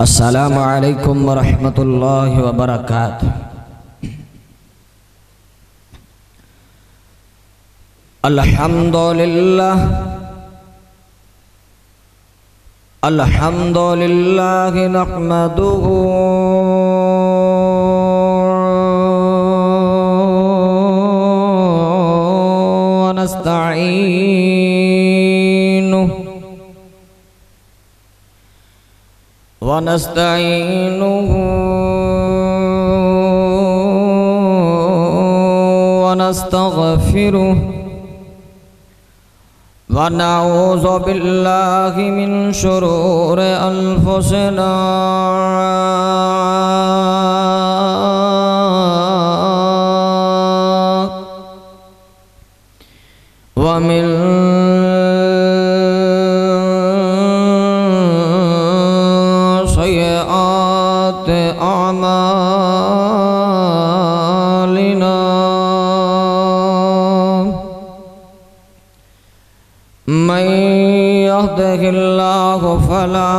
السلام علیکم ورحمۃ اللہ وبرکاتہ۔ الحمد للہ نحمدہ ونستعینه ونستغفره ونعوذ باللہ من شرور انفسنا ومن سیئات اعمالنا من يهده الله فلا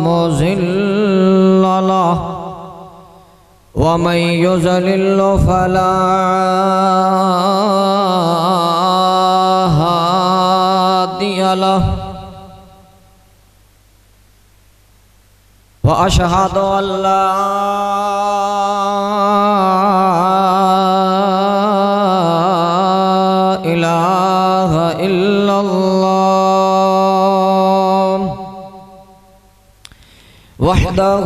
مضل له ومن يضلل فلا هادي له وأشهد أن لا إله إلا الله وحده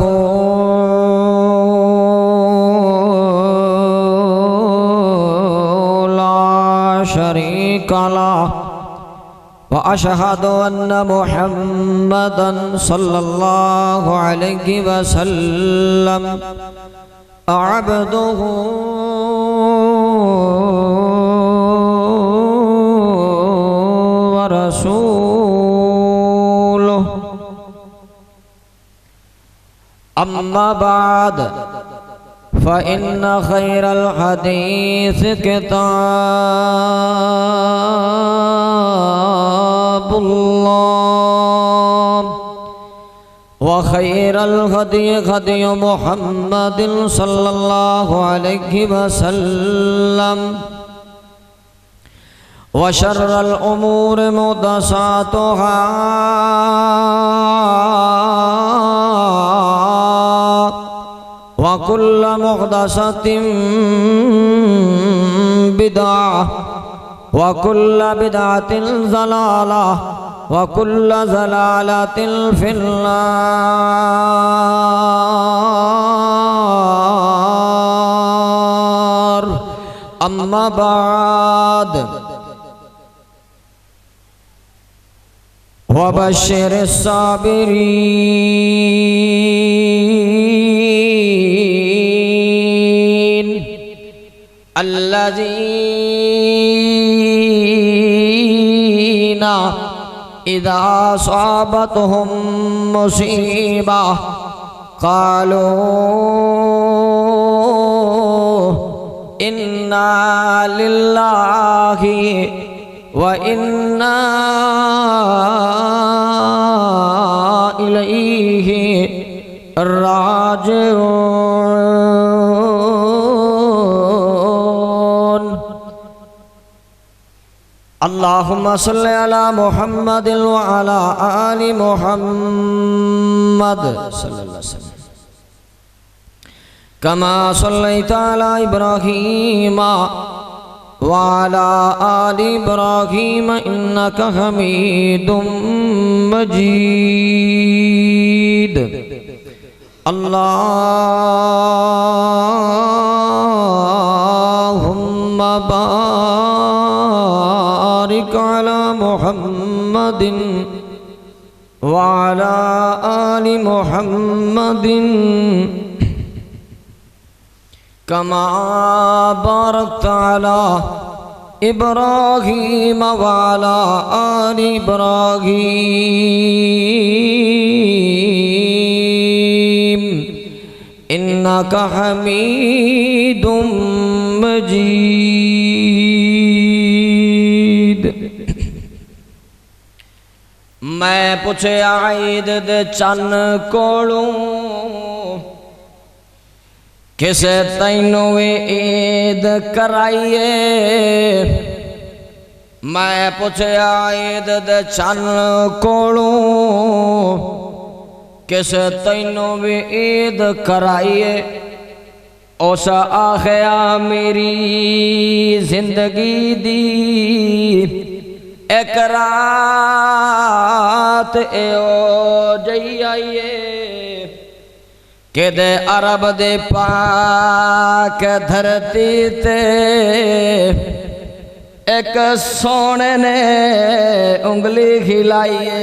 لا شريك له وأشهد أن محمدًا صلى الله عليه وسلم عبده ورسوله أما بعد فإن خير الحديث كتاب الله وخير الهدي هدي محمد صلى الله عليه وسلم وشر الأمور محدثاتها وكل محدثة بدعة وكل بدعة ضلالة وكل ضلالة في النار أما بعد وبشر الصابرين الذين إذا أصابتهم مصيبة قالوا إنا لله وإنا إليه راجعون اللهم صل على محمد وعلى آل محمد صلى الله عليه وسلم كما صليت على إبراهيم وعلى آل إبراهيم إنك حميد مجيد اللهم بارك على محمد وعلى آل محمد كما باركت على إبراهيم وعلى آل إبراهيم إنك حميد مجيد میں پوچھیا عید دے چن کولوں کسے تینوں وی عید کرائیے میں پوچھیا عید دے چن کولوں کسے تینوں وی عید کرائیے اس آخیا میری زندگی دی ایک رات ایو جئی آئیے کہ دے عرب دے پاک دھرتی تے ایک سونے نے انگلی کھلائیے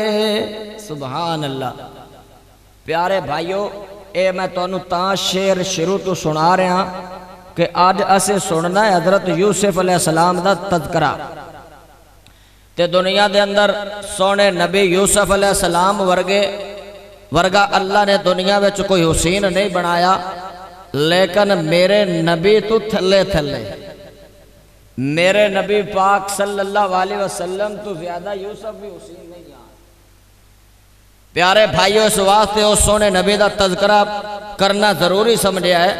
سبحان اللہ۔ پیارے بھائیو اے میں تانوں تاں شعر شروع تو سنا رہا کہ آج اسے سننا ہے حضرت یوسف علیہ السلام دا تذکرہ تے دنیا دے اندر سونے نبی یوسف علیہ السلام ورگا اللہ نے دنیا وچ کوئی حسین نہیں بنایا، لیکن میرے نبی تو تھلے تھلے میرے نبی پاک صلی اللہ علیہ وسلم تو زیادہ یوسف بھی حسین نہیں آ۔ پیارے بھائیو اس واسطے اس سونے نبی دا تذکرہ کرنا ضروری سمجھیا ہے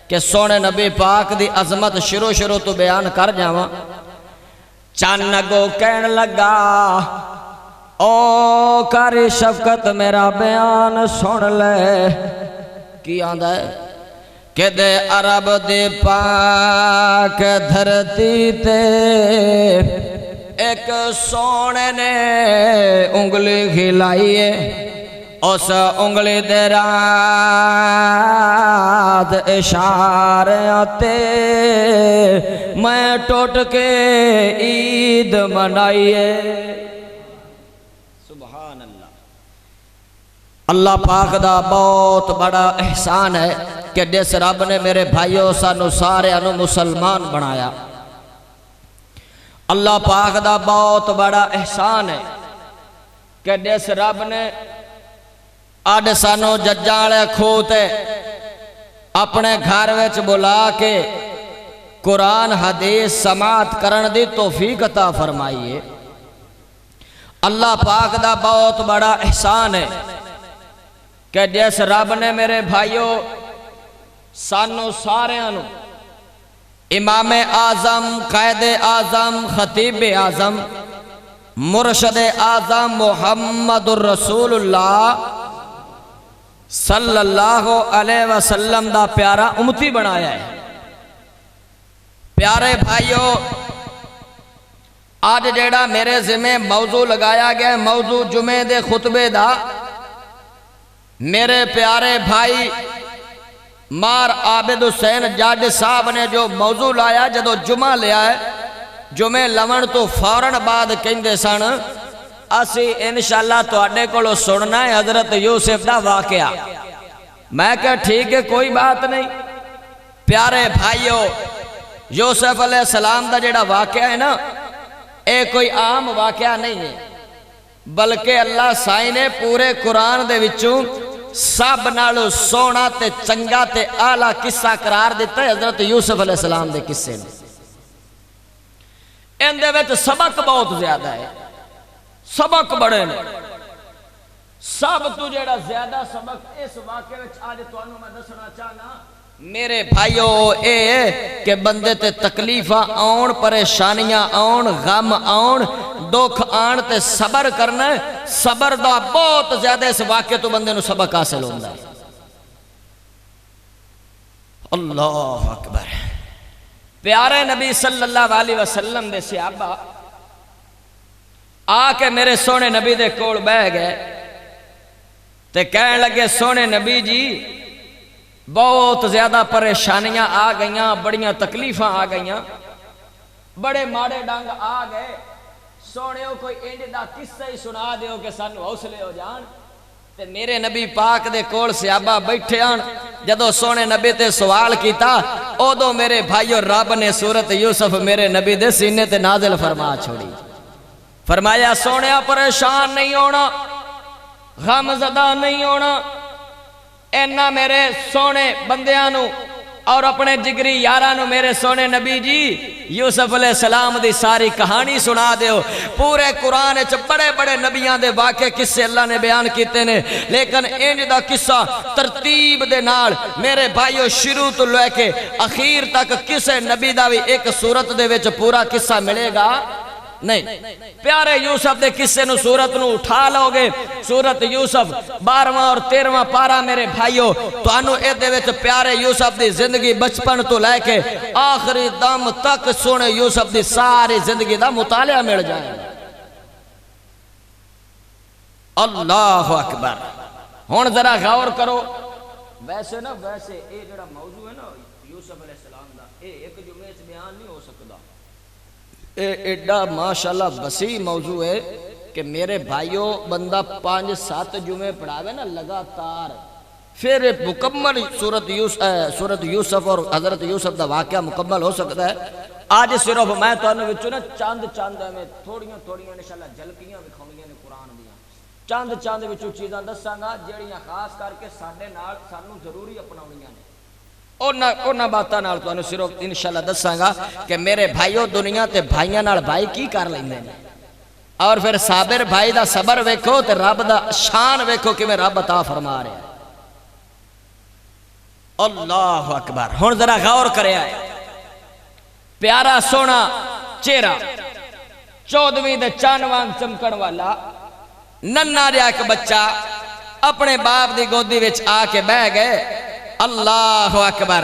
کہ سونے نبی پاک دی عظمت شروع تو بیان کر جاواں۔ چن اگوں کہن لگا او کاری شفقت میرا بیان سن لے، کی آندا ہے کہ دے عرب دے پاک دھرتی تے ایک سونے نے انگلی کھلائیے اس انگلی دے رات اشاریاں تے میں ٹوٹ کے عید منائیے سبحان اللہ۔ اللہ پاک دا بہت بڑا احسان ہے کہ جس رب نے میرے بھائیوں سانو سارے انو مسلمان بنایا۔ اللہ پاک دا بہت بڑا احسان ہے کہ جس رب نے آج سانو ججالے کھوتے اپنے گھر وچ بلا کے قرآن حدیث سماعت کرن دی توفیق عطا فرمائیے۔ اللہ پاک دا بہت بڑا احسان ہے کہ جس رب نے میرے بھائیوں سانو سارے انو امام اعظم، قائد اعظم، خطیب اعظم، مرشد اعظم محمد الرسول اللہ صلی اللہ علیہ وسلم دا پیارا امتی بنایا ہے۔ پیارے بھائیو آج جیڑا میرے ذمہ موضوع لگایا گیا ہے موضوع جمعے دے خطبے دا، میرے پیارے بھائی مار عابد حسین جاج صاحب نے جو موضوع لایا جدو جمعہ لیا ہے جمعے لون تو فوراً بعد کہندے سن اسی انشاءاللہ تو اڈے کولو سننا ہے حضرت یوسف دا واقعہ۔ میں کہا ٹھیک ہے کوئی بات نہیں۔ پیارے بھائیو یوسف علیہ السلام دا جڑا واقعہ ہے نا اے کوئی عام واقعہ نہیں ہے، بلکہ اللہ سائیں نے پورے قرآن دے وچوں سب نالو سونا تے چنگا تے آلہ قصہ قرار دیتا ہے حضرت یوسف علیہ السلام دے قصے نے۔ ان دے وچ سبق بہت زیادہ ہے، سبق بڑے نے۔ سب تو جیڑا زیادہ سبق اس واقعے وچ آج تانوں میں دسنا چاہنا میرے بھائیو اے کہ بندے تے تکلیفاں آن، پریشانیاں آن، غم آن، دکھ آن تے صبر کرنا ہے۔ صبر دا بہت زیادہ اس واقعے تو بندے نو سبق حاصل ہوندہ ہے۔ اللہ اکبر۔ پیارے نبی صلی اللہ علیہ وسلم دے صحابہ آ کے میرے سونے نبی دے کول بہ گئے تے کہنے لگے سونے نبی جی بہت زیادہ پریشانیاں آ گئیاں، بڑیاں تکلیفاں آ گئیاں، بڑے ماڑے ڈانگ آ گئے، سونےو کوئی انج دا قصہ ہی سنا دیو کہ سانو حوصلے ہو جان۔ تے میرے نبی پاک دے کول صحابہ بیٹھے آن، جدو سونے نبی تے سوال کیتا اودو میرے بھائیو رب نے سورت یوسف میرے نبی دے سینے تے نازل فرما چھوڑی۔ فرمایا سونیا پریشان نہیں ہونا، غم زدہ نہیں ہونا، اینا میرے سونے بندیاں نو اور اپنے جگری یارانو میرے سونے نبی جی یوسف علیہ السلام دی ساری کہانی سنا دیو. پورے قرآن چ بڑے بڑے نبیان دے واقعے قصے اللہ نے بیان کیتے نے، لیکن انج دا قصہ ترتیب دے نال میرے بھائیو شروع تو لے کے اخیر تک کسے نبی دا بھی ایک صورت دے وچ پورا قصہ ملے گا نہیں. پیارے یوسف دے قصے نو سورت نو اٹھا لو گے، سورت یوسف 12واں اور 13واں پارا میرے بھائیو تو انو اے دے وچ پیارے یوسف دی زندگی بچپن تو لے کے آخری دم تک سونے یوسف دی ساری زندگی دا مطالعہ مل جائے. اللہ اکبر. ہون ذرا غور کرو. ویسے نا ویسے اے جڑا موضوع ہے نا یوسف علیہ السلام دا اے ایک جمعے چ بیان نہیں ہو سکتا. ایڈا ماشاءاللہ وسیع موضوع ہے کہ میرے بھائیوں بندہ 5-7 جمعے پڑھاوے نا لگاتار پھر مکمل سورت یوسف اور حضرت یوسف دا واقعہ مکمل ہو سکتا ہے. آج صرف میں تو انہوں وچوں نا چاند میں تھوڑیاں انشاءاللہ جھلکیاں دکھاؤنیاں نے قرآن دیاں. چاند وچوں چیزاں دساں گا جڑیاں خاص کر کے ساڈے نال سانوں ضروری اپناونیاں نے. اونا باتاں نال تو صرف انشاءاللہ دساں گا کہ میرے بھائیوں دنیا تے بھائیاں نال بھائی کی کر لیندے نے، اور پھر صابر بھائی دا صبر ویکھو تے رب دا شان ویکھو کہ میں رب عطا فرما رہا ہے. اللہ اکبر. ہن ذرا غور کریا ہے. پیارا سونا چہرہ 14ویں دے چاند وانگ چمکن والا ننھا جہا ایک بچہ اپنے باپ دی گودی وچ آ کے بہ گئے. اللہ اکبر.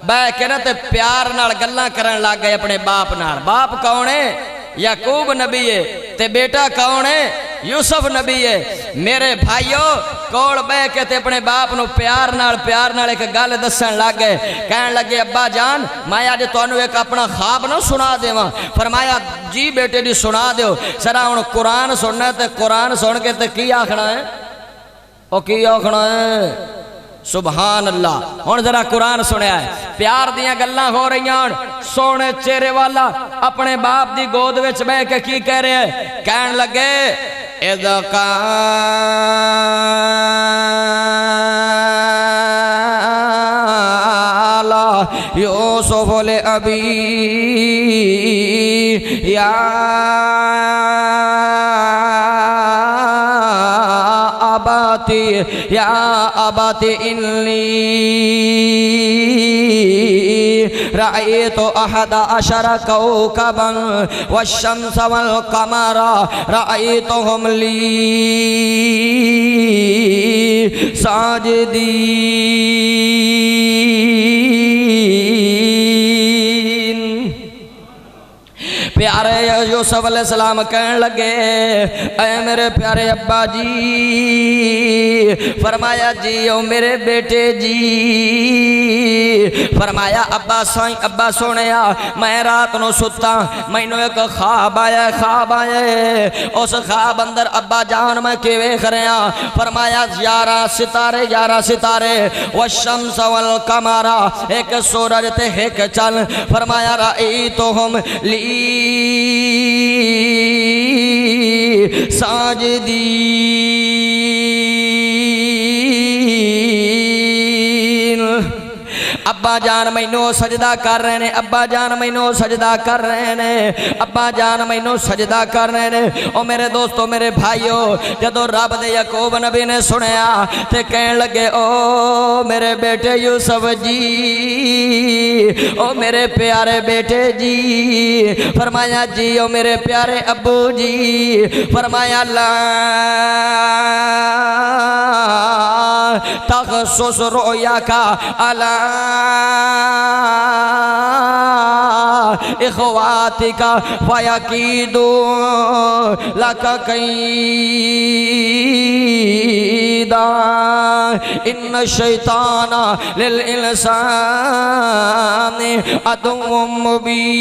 بہ کے نا تے پیار نال گلاں کرن لگ گئے اپنے باپ نال. باپ کون ہے؟ یعقوب نبی ہے تے بیٹا کون ہے؟ یوسف نبی ہے. میرے بھائیو کول بہ کے تے اپنے باپ نو پیار نال ایک گل دسن لگ گئے. کہن لگے ابا جان میں اج تانوں ایک اپنا خواب نہ سنا دیواں. فرمایا جی بیٹے جی سنا دیو. ذرا ہن قرآن سننا ہے تے قرآن سن کے تے کی آکھنا ہے؟ او کی آکھنا ہے؟ سبحان اللہ. ہن ذرا قرآن سنیا ہے. پیار دیاں گلاں ہو رہیاں. سونے چہرے والا اپنے باپ دی گود وچ بہ کے کی کہہ رہے ہیں؟ کہن لگے اذ قال یوسف لأبی یا اباتی انی رأيت 11 كوكبا والشمس والقمر رأيتهم لي ساجدين. پیارے یوسف علیہ السلام کہنے لگے اے میرے پیارے ابا جی. فرمایا جی او میرے بیٹے جی. فرمایا ابا سونیا میں رات نو ستا مینوں ایک خواب آیا اس خواب اندر ابا جان میں کی ویکھ رہا. فرمایا 11 ستارے والشمس والقمر ایک سورج تے ایک چل. فرمایا رأیتہم لی ساجدین. ابا جان مینوں سجدہ کر رہے نے. ابا جان مینوں سجدہ کر رہے نے. ابا جان مینوں سجدہ کر رہے نے. او میرے دوستو میرے بھائیو جدو رب دے یعقوب نبی نے سنیا تے کہن لگے او میرے بیٹے یوسف جی او میرے پیارے بیٹے جی. فرمایا جی او میرے پیارے ابو جی. فرمایا لا تخصص رؤیاک علی اخواتک فیکیدوا لک کیدا ان الشیطان للانسان عدو مبین.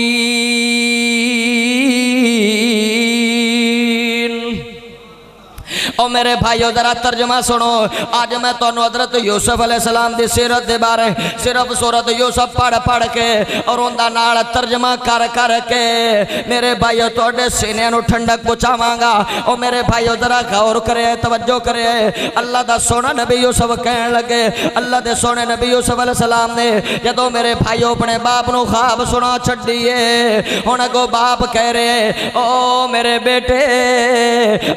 او میرے بھائیو ذرا ترجمہ سنو آج میں تو حضرت یوسف علیہ السلام دی سیرت دے بارے صرف سورت یوسف پڑھ کے اور اندہ نال ترجمہ کر کے میرے بھائیو توڑے سینے نو ٹھنڈک پچھاواں گا او میرے بھائیو ذرا غور کرے توجہ کرے اللہ دا سونا نبی یوسف کہنے لگے اللہ دے سونے نبی یوسف علیہ السلام نے جدو میرے بھائیو اپنے باپ نو خواب سنا چھڑیے ہونا کو باپ کہہ رہے او میرے بیٹے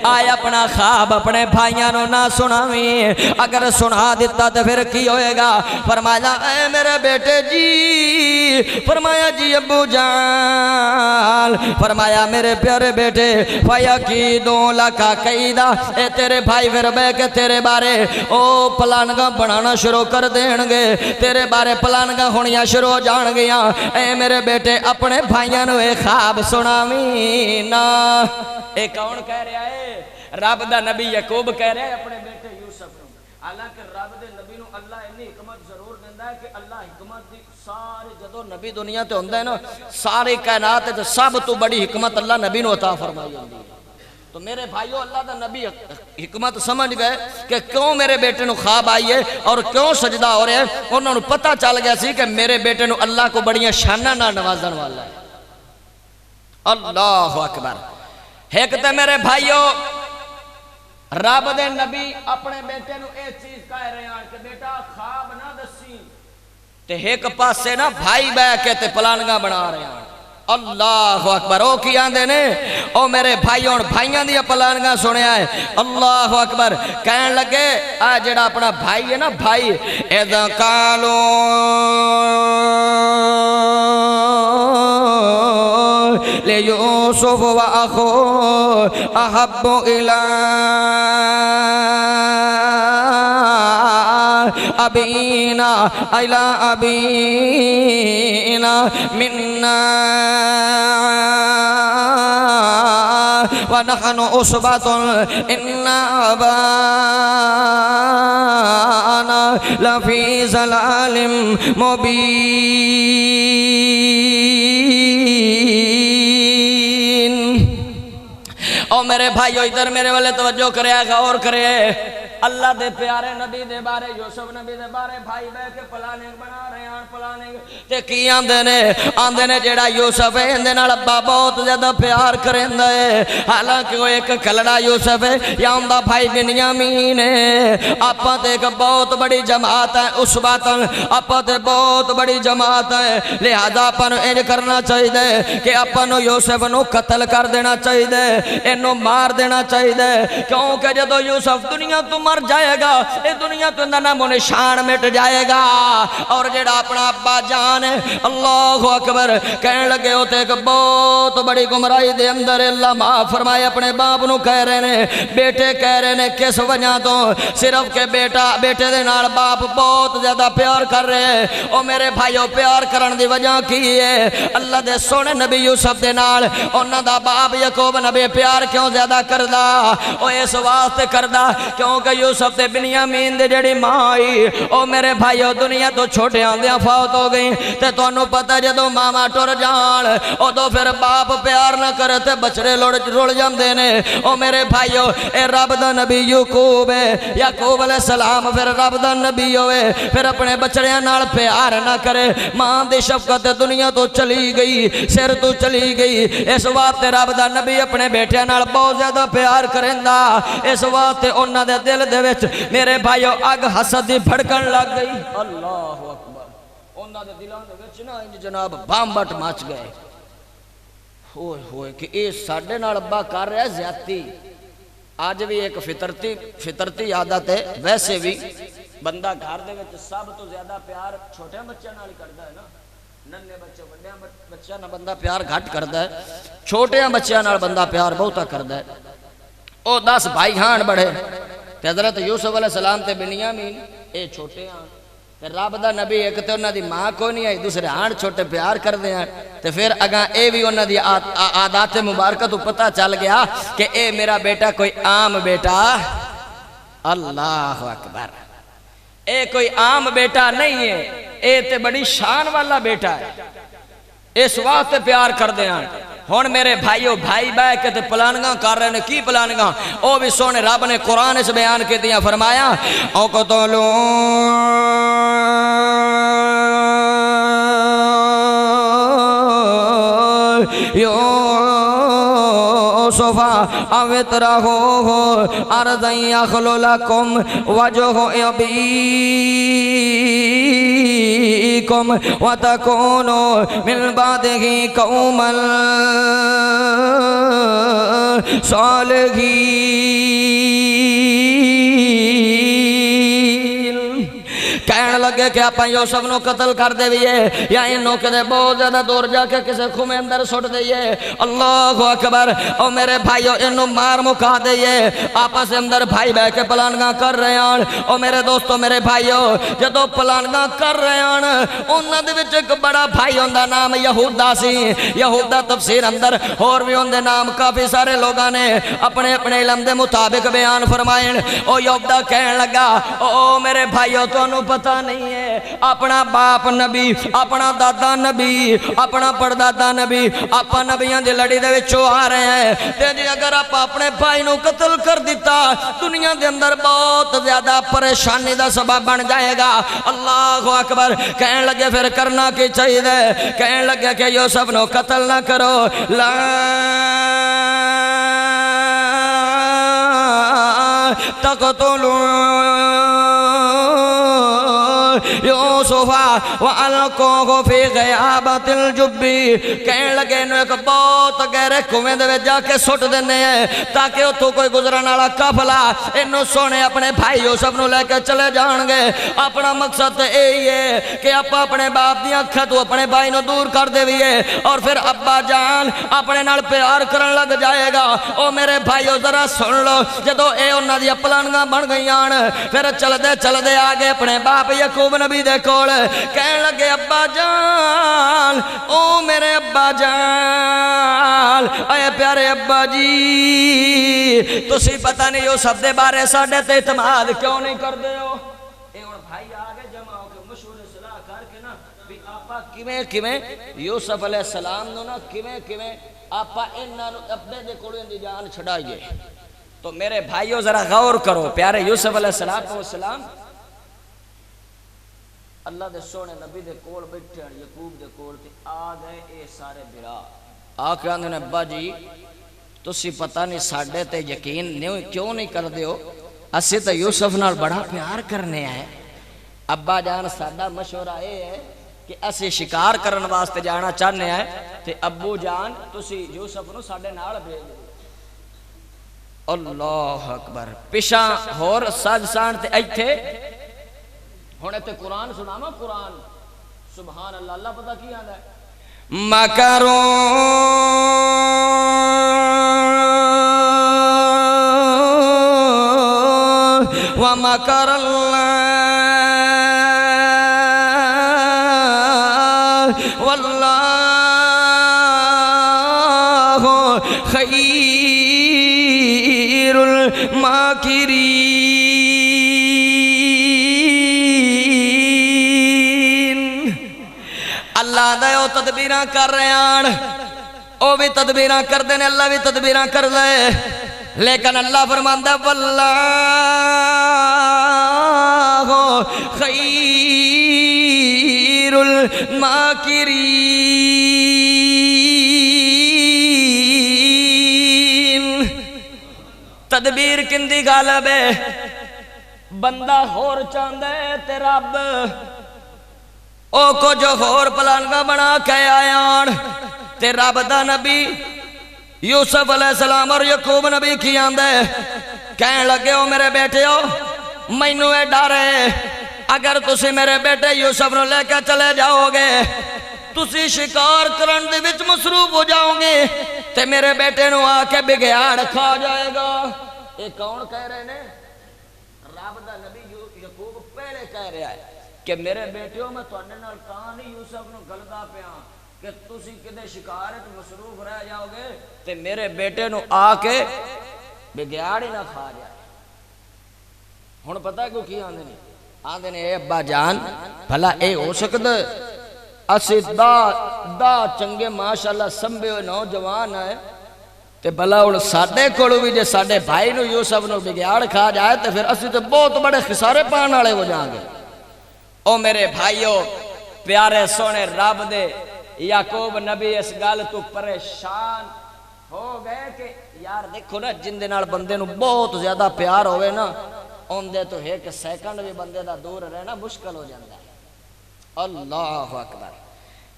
آئے اپنا خواب اپنے بھائیاں نو نہ سناویں اگر سنا دیتا تو پھر کی ہوئے گا فرمایا اے میرے بیٹے جی فرمایا جی ابو جان فرمایا میرے پیارے بیٹے فَيَكِيدُونَ لَكَ كَيْدًا اے تیرے بھائی پھر بے کے تیرے بارے او پلانگاں بنانا شروع کر دیں گے تیرے بارے پلانگاں ہونیاں شروع ہو جان گیا اے میرے بیٹے اپنے بھائیاں نو اے خواب سناویں نا اے کون کہہ رہا ہے رب دا نبی یعقوب کہہ رہے اپنے بیٹے یوسف نو حالانکہ رب دے نبی نو اللہ انی حکمت ضرور دیندہ ہے کہ اللہ حکمت دی سارے جدو نبی دنیا تے ہوندہ ہے نا سارے کائنات تے سب تو بڑی حکمت اللہ نبی نو عطا فرمائی ہوندی ہے تو میرے بھائیو اللہ دا نبی حکمت سمجھ گئے کہ کیوں میرے بیٹے نو خواب آئیے اور کیوں سجدہ ہو رہے ہیں انہوں نے پتہ چل گیا سی کہ میرے بیٹے نو اللہ کو بڑیاں شانہ نہ نوازن والا ہے اللہ اکبر ایک تے میرے بھائیو رب دے نبی اپنے بیٹے نو ایک چیز کہہ رہے ہیں کہ بیٹا خواب نہ دسی تے ایک پاسے نا بھائی بے کے تے پلانگاں بنا رہے ہیں اللہ اکبر او کی آندے نے او میرے بھائیوں بھائیاں دیا پلانگاں سنے آئے اللہ اکبر کہن لگے جڑا اپنا بھائی ہے نا بھائی اذا قالو لِيُوسُفُ وَأَخُوهُ أَحَبُّ إِلَىٰ أَبِينَا مِنَّا وَنَحْنُ عُصْبَةٌ إِنَّ أَبَانَا لَفِي ضَلَالٍ مُبِينٍ او میرے بھائیو ادھر میرے والے توجہ کرے غور کرے اللہ دے پیارے نبی دے بارے یوسف نبی دے بارے بھائی بے کے پلاننگ بنا رہے ہیں پلاننگ تے کی آندے نے جیڑا یوسف ہے اندے نال ابا بہت زیادہ پیار کریندا ہے حالانکہ وہ ایک کلڑا یوسف ہے یا اندہ بھائی بنیامین ہے آپا تے ایک بہت بڑی جماعت ہے اس باتاں آپا تے بہت بڑی جماعت ہے لہذا آپا نو انج کرنا چاہیے کہ آپا نو یوسف نو قتل کر دینا چاہیے انو مار دینا چاہیے کیونکہ جدو یوسف دنیا تو مر جائے گا اے دنیا تو اندر نام و نشان مٹ جائے گا اور جڑا اپنا ابا جان ہے اللہ اکبر کہنے لگے ہوتے ایک بہت بڑی گمرائی دے اندر اللہ معاف فرمائے اپنے باپ نو کہہ رہے نے بیٹے کہہ رہے نے کس وجہ تو صرف کہ بیٹے دے نال باپ بہت زیادہ پیار کر رہے ہیں او میرے بھائیو پیار کرن دی وجہ کی ہے اللہ دے سونے نبی یوسف دے نال انہاں دا باپ یعقوب نبی پیار کیوں زیادہ کردہ او اس واسطے کردہ کیونکہ یوسف تے بنیامین دے جڑی مائی او میرے بھائیو دنیا تو چھوٹے آندیاں فوت ہو گئی تے تو انہوں پتہ جدو ماما ٹور جان او تو پھر باپ پیار نہ کرتے بچڑے رول جاندے نے او میرے بھائیو اے رب دا نبی یعقوب ہے یعقوب علیہ السلام پھر رب دا نبی ہوئے پھر اپنے بچڑیاں نال پیار نہ کرے ماں دی شفقت دنیا تو چلی گئی سر تو چلی گئی اس واسطے رب دا نبی اپنے بیٹے نال بہت زیادہ پیار کریندا اس واسطے انہاں دے دل دے وچ میرے بھائیو اگ حسد دی بھڑکن لگ گئی اللہ اکبر انہاں دے دلاں دے وچ نا جناب بام بٹ مچ گئے ہوئے ہوئے کہ اے ساڈے نال ابا کر رہا ہے زیادتی آج بھی ایک فطرتی عادت ہے ویسے بھی بندہ گھر دے وچ سب تو زیادہ پیار چھوٹے بچیاں نال کردا ہے نا ننے بچے بڑیاں بچیاں نال بندہ پیار گھٹ کردا ہے چھوٹے بچیاں نال بندہ پیار بہتا کردا ہے او 10 بھائی ہان بڑے تے حضرت یوسف علیہ السلام تے بنیامین اے چھوٹے ہاں تے رب دا نبی ایک تے انہاں دی ماں کو نہیں آئی دوسرے ہان چھوٹے پیار کر دے ہیں تے پھر اگاں اے بھی انہاں دی عادات مبارکہ تو پتہ چل گیا کہ اے میرا بیٹا کوئی عام بیٹا اللہ اکبر اے کوئی عام بیٹا نہیں ہے اے تے بڑی شان والا بیٹا ہے اس واسطے پیار کر دے ہیں ہن میرے بھائیو بھائی بہ کے تے پلانگاں کر رہے نے کی پلانگاں او بھی سونے رب نے قرآن اس بیان کے دیا فرمایا او قتلوا یوسف او اطرحوه ارضا یخل لکم وجه ابیکم وتکونوا من بعده قوما صالحین کہنے لگے کہ آپ یوسف نو قتل کر دے ویے یا انہوں کے دے بہت زیادہ دور جا کے کسے خمے اندر سٹ دئیے اللہ اکبر او میرے بھائیو انہوں مار مکا دئیے آپا سے اندر بھائی بہ کے پلانگاں کر رہے ہیں او میرے دوستو میرے بھائیو جدو پلانگاں کر رہے ہیں انہوں دے وچ ایک بڑا بھائی ہوندہ نام یہودہ سی یہودہ تفسیر اندر اور بھی ہوندے نام کافی سارے لوگاں نے اپنے اپنے علم دے مطابق بیان فرمائیں او یہودہ کہنے لگا او میرے بھائیو تو انہوں پتہ نہیں ہے اپنا باپ نبی اپنا دادا نبی اپنا پردادا نبی اپا نبیاں دی لڑی دے وچوں آ رہے ہیں تے جی اگر آپ اپنے بھائی نو قتل کر دیتا دنیا دے اندر بہت زیادہ پریشانی دا سبب بن جائے گا اللہ اکبر کہنے لگے پھر کرنا کی چاہیے کہنے لگے کہ یوسف نو قتل نہ کرو لا تقتلوا یوسف وَأَلْقُوهُ فِي غَيَابَتِ الْجُبِّ کہنے لگے انہوں ایک بہت گہرے کنویں دے جا کے سٹ دینے ہیں تاکہ اتھو کوئی گزرن والا قافلہ انہوں سونے اپنے بھائی یوسف نو لے کے چلے جان گے اپنا مقصد یہی ہے کہ آپ اپنے باپ دی اکھا تو اپنے بھائی نو دور کر دے بھی ہے اور پھر ابا جان اپنے نال پیار کرن لگ جائے گا او میرے بھائیو ذرا سن لو جدو اے انہاں دی پلانگاں بن گئیاں پھر چل دے آگے اپنے باپ یعقوب نبی دے کول کہنے لگے ابا جان او میرے ابا جان اے پیارے ابا جی تو سی پتہ نہیں یوسف دے بارے ساڑھے تے اعتماد کیوں نہیں کر دے ہو اے اور بھائی آگے جمع ہو کے مشہور صلاح کر کے نا بھی آپا کیویں یوسف علیہ السلام نو نا کیویں آپا انہاں نو ابے دے کولوں دی جان چھڑائیے تو میرے بھائیو ذرا غور کرو پیارے یوسف علیہ السلام اللہ دے سونے نبی دے کول بیٹھے ہیں یعقوب دے کول تے آ گئے اے سارے برا آ کے آندھے نے ابا جی تسی پتہ نہیں ساڑھے تے یقین کیوں نہیں کر دے ہو اسے تے یوسف نال بڑا پیار کرنے ہیں ابا جان ساڑھا مشورہ اے ہے کہ اسے شکار کرن واسطے جانا چاہنے ہیں تے ابو جان تسی یوسف نو ساڑھے نال بھیج دے اللہ اکبر پیشاں ہور ساج سان تے ایتھے ہونے تے قرآن سناما قرآن سبحان اللہ اللہ پتہ کی آدھا ہے مکروں ومکر اللہ واللہ خیر الماکرین اللہ دے او تدبیراں کر رہے ہیں او بھی تدبیراں کر دینے اللہ بھی تدبیراں کر دے لیکن اللہ فرماندہ واللہ خیر الماکرین تدبیر کندی غالب ہے بندہ ہور چاندے تے رب او کو جو ہور پلانگا بنا کے آیان تے رب دا نبی یوسف علیہ السلام اور یعقوب نبی کی آندے کہنے لگے ہو میرے بیٹے ہو مینوں اے ڈارے اگر تسی میرے بیٹے یوسف نو لے کے چلے جاؤ گے تسی شکار کرن دے وچ مصروف ہو جاؤ گے تے میرے بیٹے نو آ کے بگیاڑ کھا جائے گا یہ کون کہہ رہے نے رب دا نبی یعقوب پہلے کہہ رہا ہے کہ میرے بیٹیوں میں تواڈے نال کہانی یوسف نو گلدا پیاں کہ تسی کدے شکار وچ مصروف رہ جاؤ گے تے میرے بیٹے نو آ کے بگیاڑ ہی نہ کھا جائے ہن پتہ کیوں کی آندے نے اے ابا جان بھلا اے ہو سکدا اسی دا چنگے ماشاءاللہ سمبے ہوئے نوجوان ہے تے بلا ہن ساڈے کولوں بھی جے ساڈے بھائی نو یوسف نو بگیاڑ کھا جائے تے پھر اسی تے بہت بڑے خسارے پان والے ہو جائیں گے۔ او میرے بھائیو پیارے سونے رب دے یعقوب نبی اس گل تو پریشان ہو گئے کہ یار دیکھو نا جن دے نال بندے نو بہت زیادہ پیار ہوئے نا ان دے تو ایک سیکنڈ بھی بندے دا دور رہنا مشکل ہو جاتا ہے۔ اللہ اکبر۔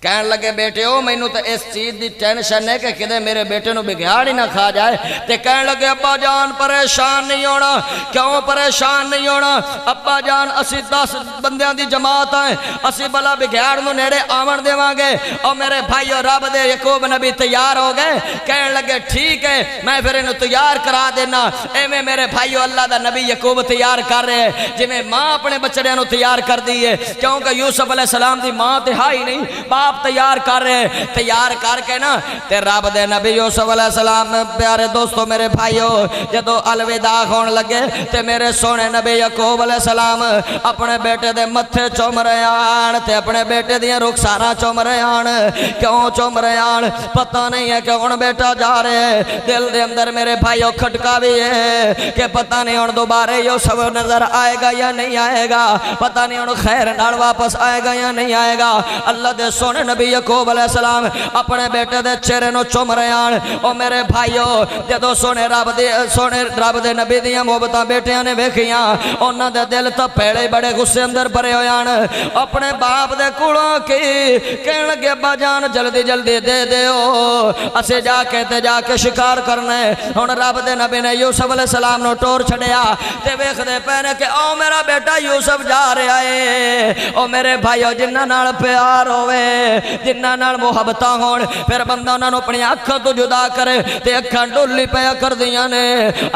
کہن لگے بیٹے ہو میں نو تو اس چیز دی ٹینشن ہے کہ کدے میرے بیٹے نو بگیاڑ ہی نہ کھا جائے۔ تے کہن لگے ابا جان پریشان نہیں ہونا۔ کیوں پریشان نہیں ہونا؟ ابا جان اسی 10 بندیاں دی جماعت ہیں، اسی بلا بگیاڑ نو نیڑے آمن دے وانگے۔ اور میرے بھائیو رب دے یعقوب نبی تیار ہو گئے۔ کہن لگے ٹھیک ہے میں پھر انہوں تیار کرا دینا۔ اے میں میرے بھائیو اللہ دا نبی یعقوب تیار کر رہے ہیں جی میں ماں اپنے بچڑیاں نو تیار کر دیئے، کیونکہ یوسف علیہ السلام دی ماں تے ہائی نہیں، باپ تیار کر رہے ہیں۔ تیار کر کے نا تے رب دے نبی یوسف علیہ السلام پیارے دوستو میرے بھائیو جدو الوداع ہون لگے تے میرے سونے نبی یعقوب علیہ السلام اپنے بیٹے دے متھے چوم رہے آن تے اپنے بیٹے دیاں رخساراں چوم رہے آن۔ کیوں چوم رہے آن؟ پتہ نہیں ہے کہ ہن بیٹا جا رہے ہیں۔ دل دے اندر میرے بھائیو کھٹکا بھی ہے کہ پتہ نہیں ہن دوبارے یوسف نظر آئے گا یا نہیں آئے گا، پتہ نہیں ہن خیر نال واپس آئے گا یا نہیں آئے گا۔ اللہ دے سونے نبی یعقوب علیہ السلام اپنے بیٹے دے چہرے نو چوم رہے آن۔ او میرے بھائیو جدو سونے رب دے نبی دیاں محبتاں بیٹیاں نے ویکھیاں انہاں دے دل تا پہلے بڑے غصے اندر بھرے ہوئے آن۔ اپنے باپ دے کولوں کی کہن لگے ابا جان جلدی جلدی دے دیو اسے جا کے شکار کرنے۔ ہن رب دے نبی نے یوسف علیہ السلام نو ٹور چھڑیا تے ویکھدے پے نے کہ او میرا بیٹا یوسف جا رہا ہے۔ او میرے بھائیو جنہاں نال پیار ہوئے جنہاں نال محبتاں ہون پھر بندہ انہاں نو اپنی اکھاں تو جدا کرے تے اکھاں ڈولی پیا کر دیاں نے۔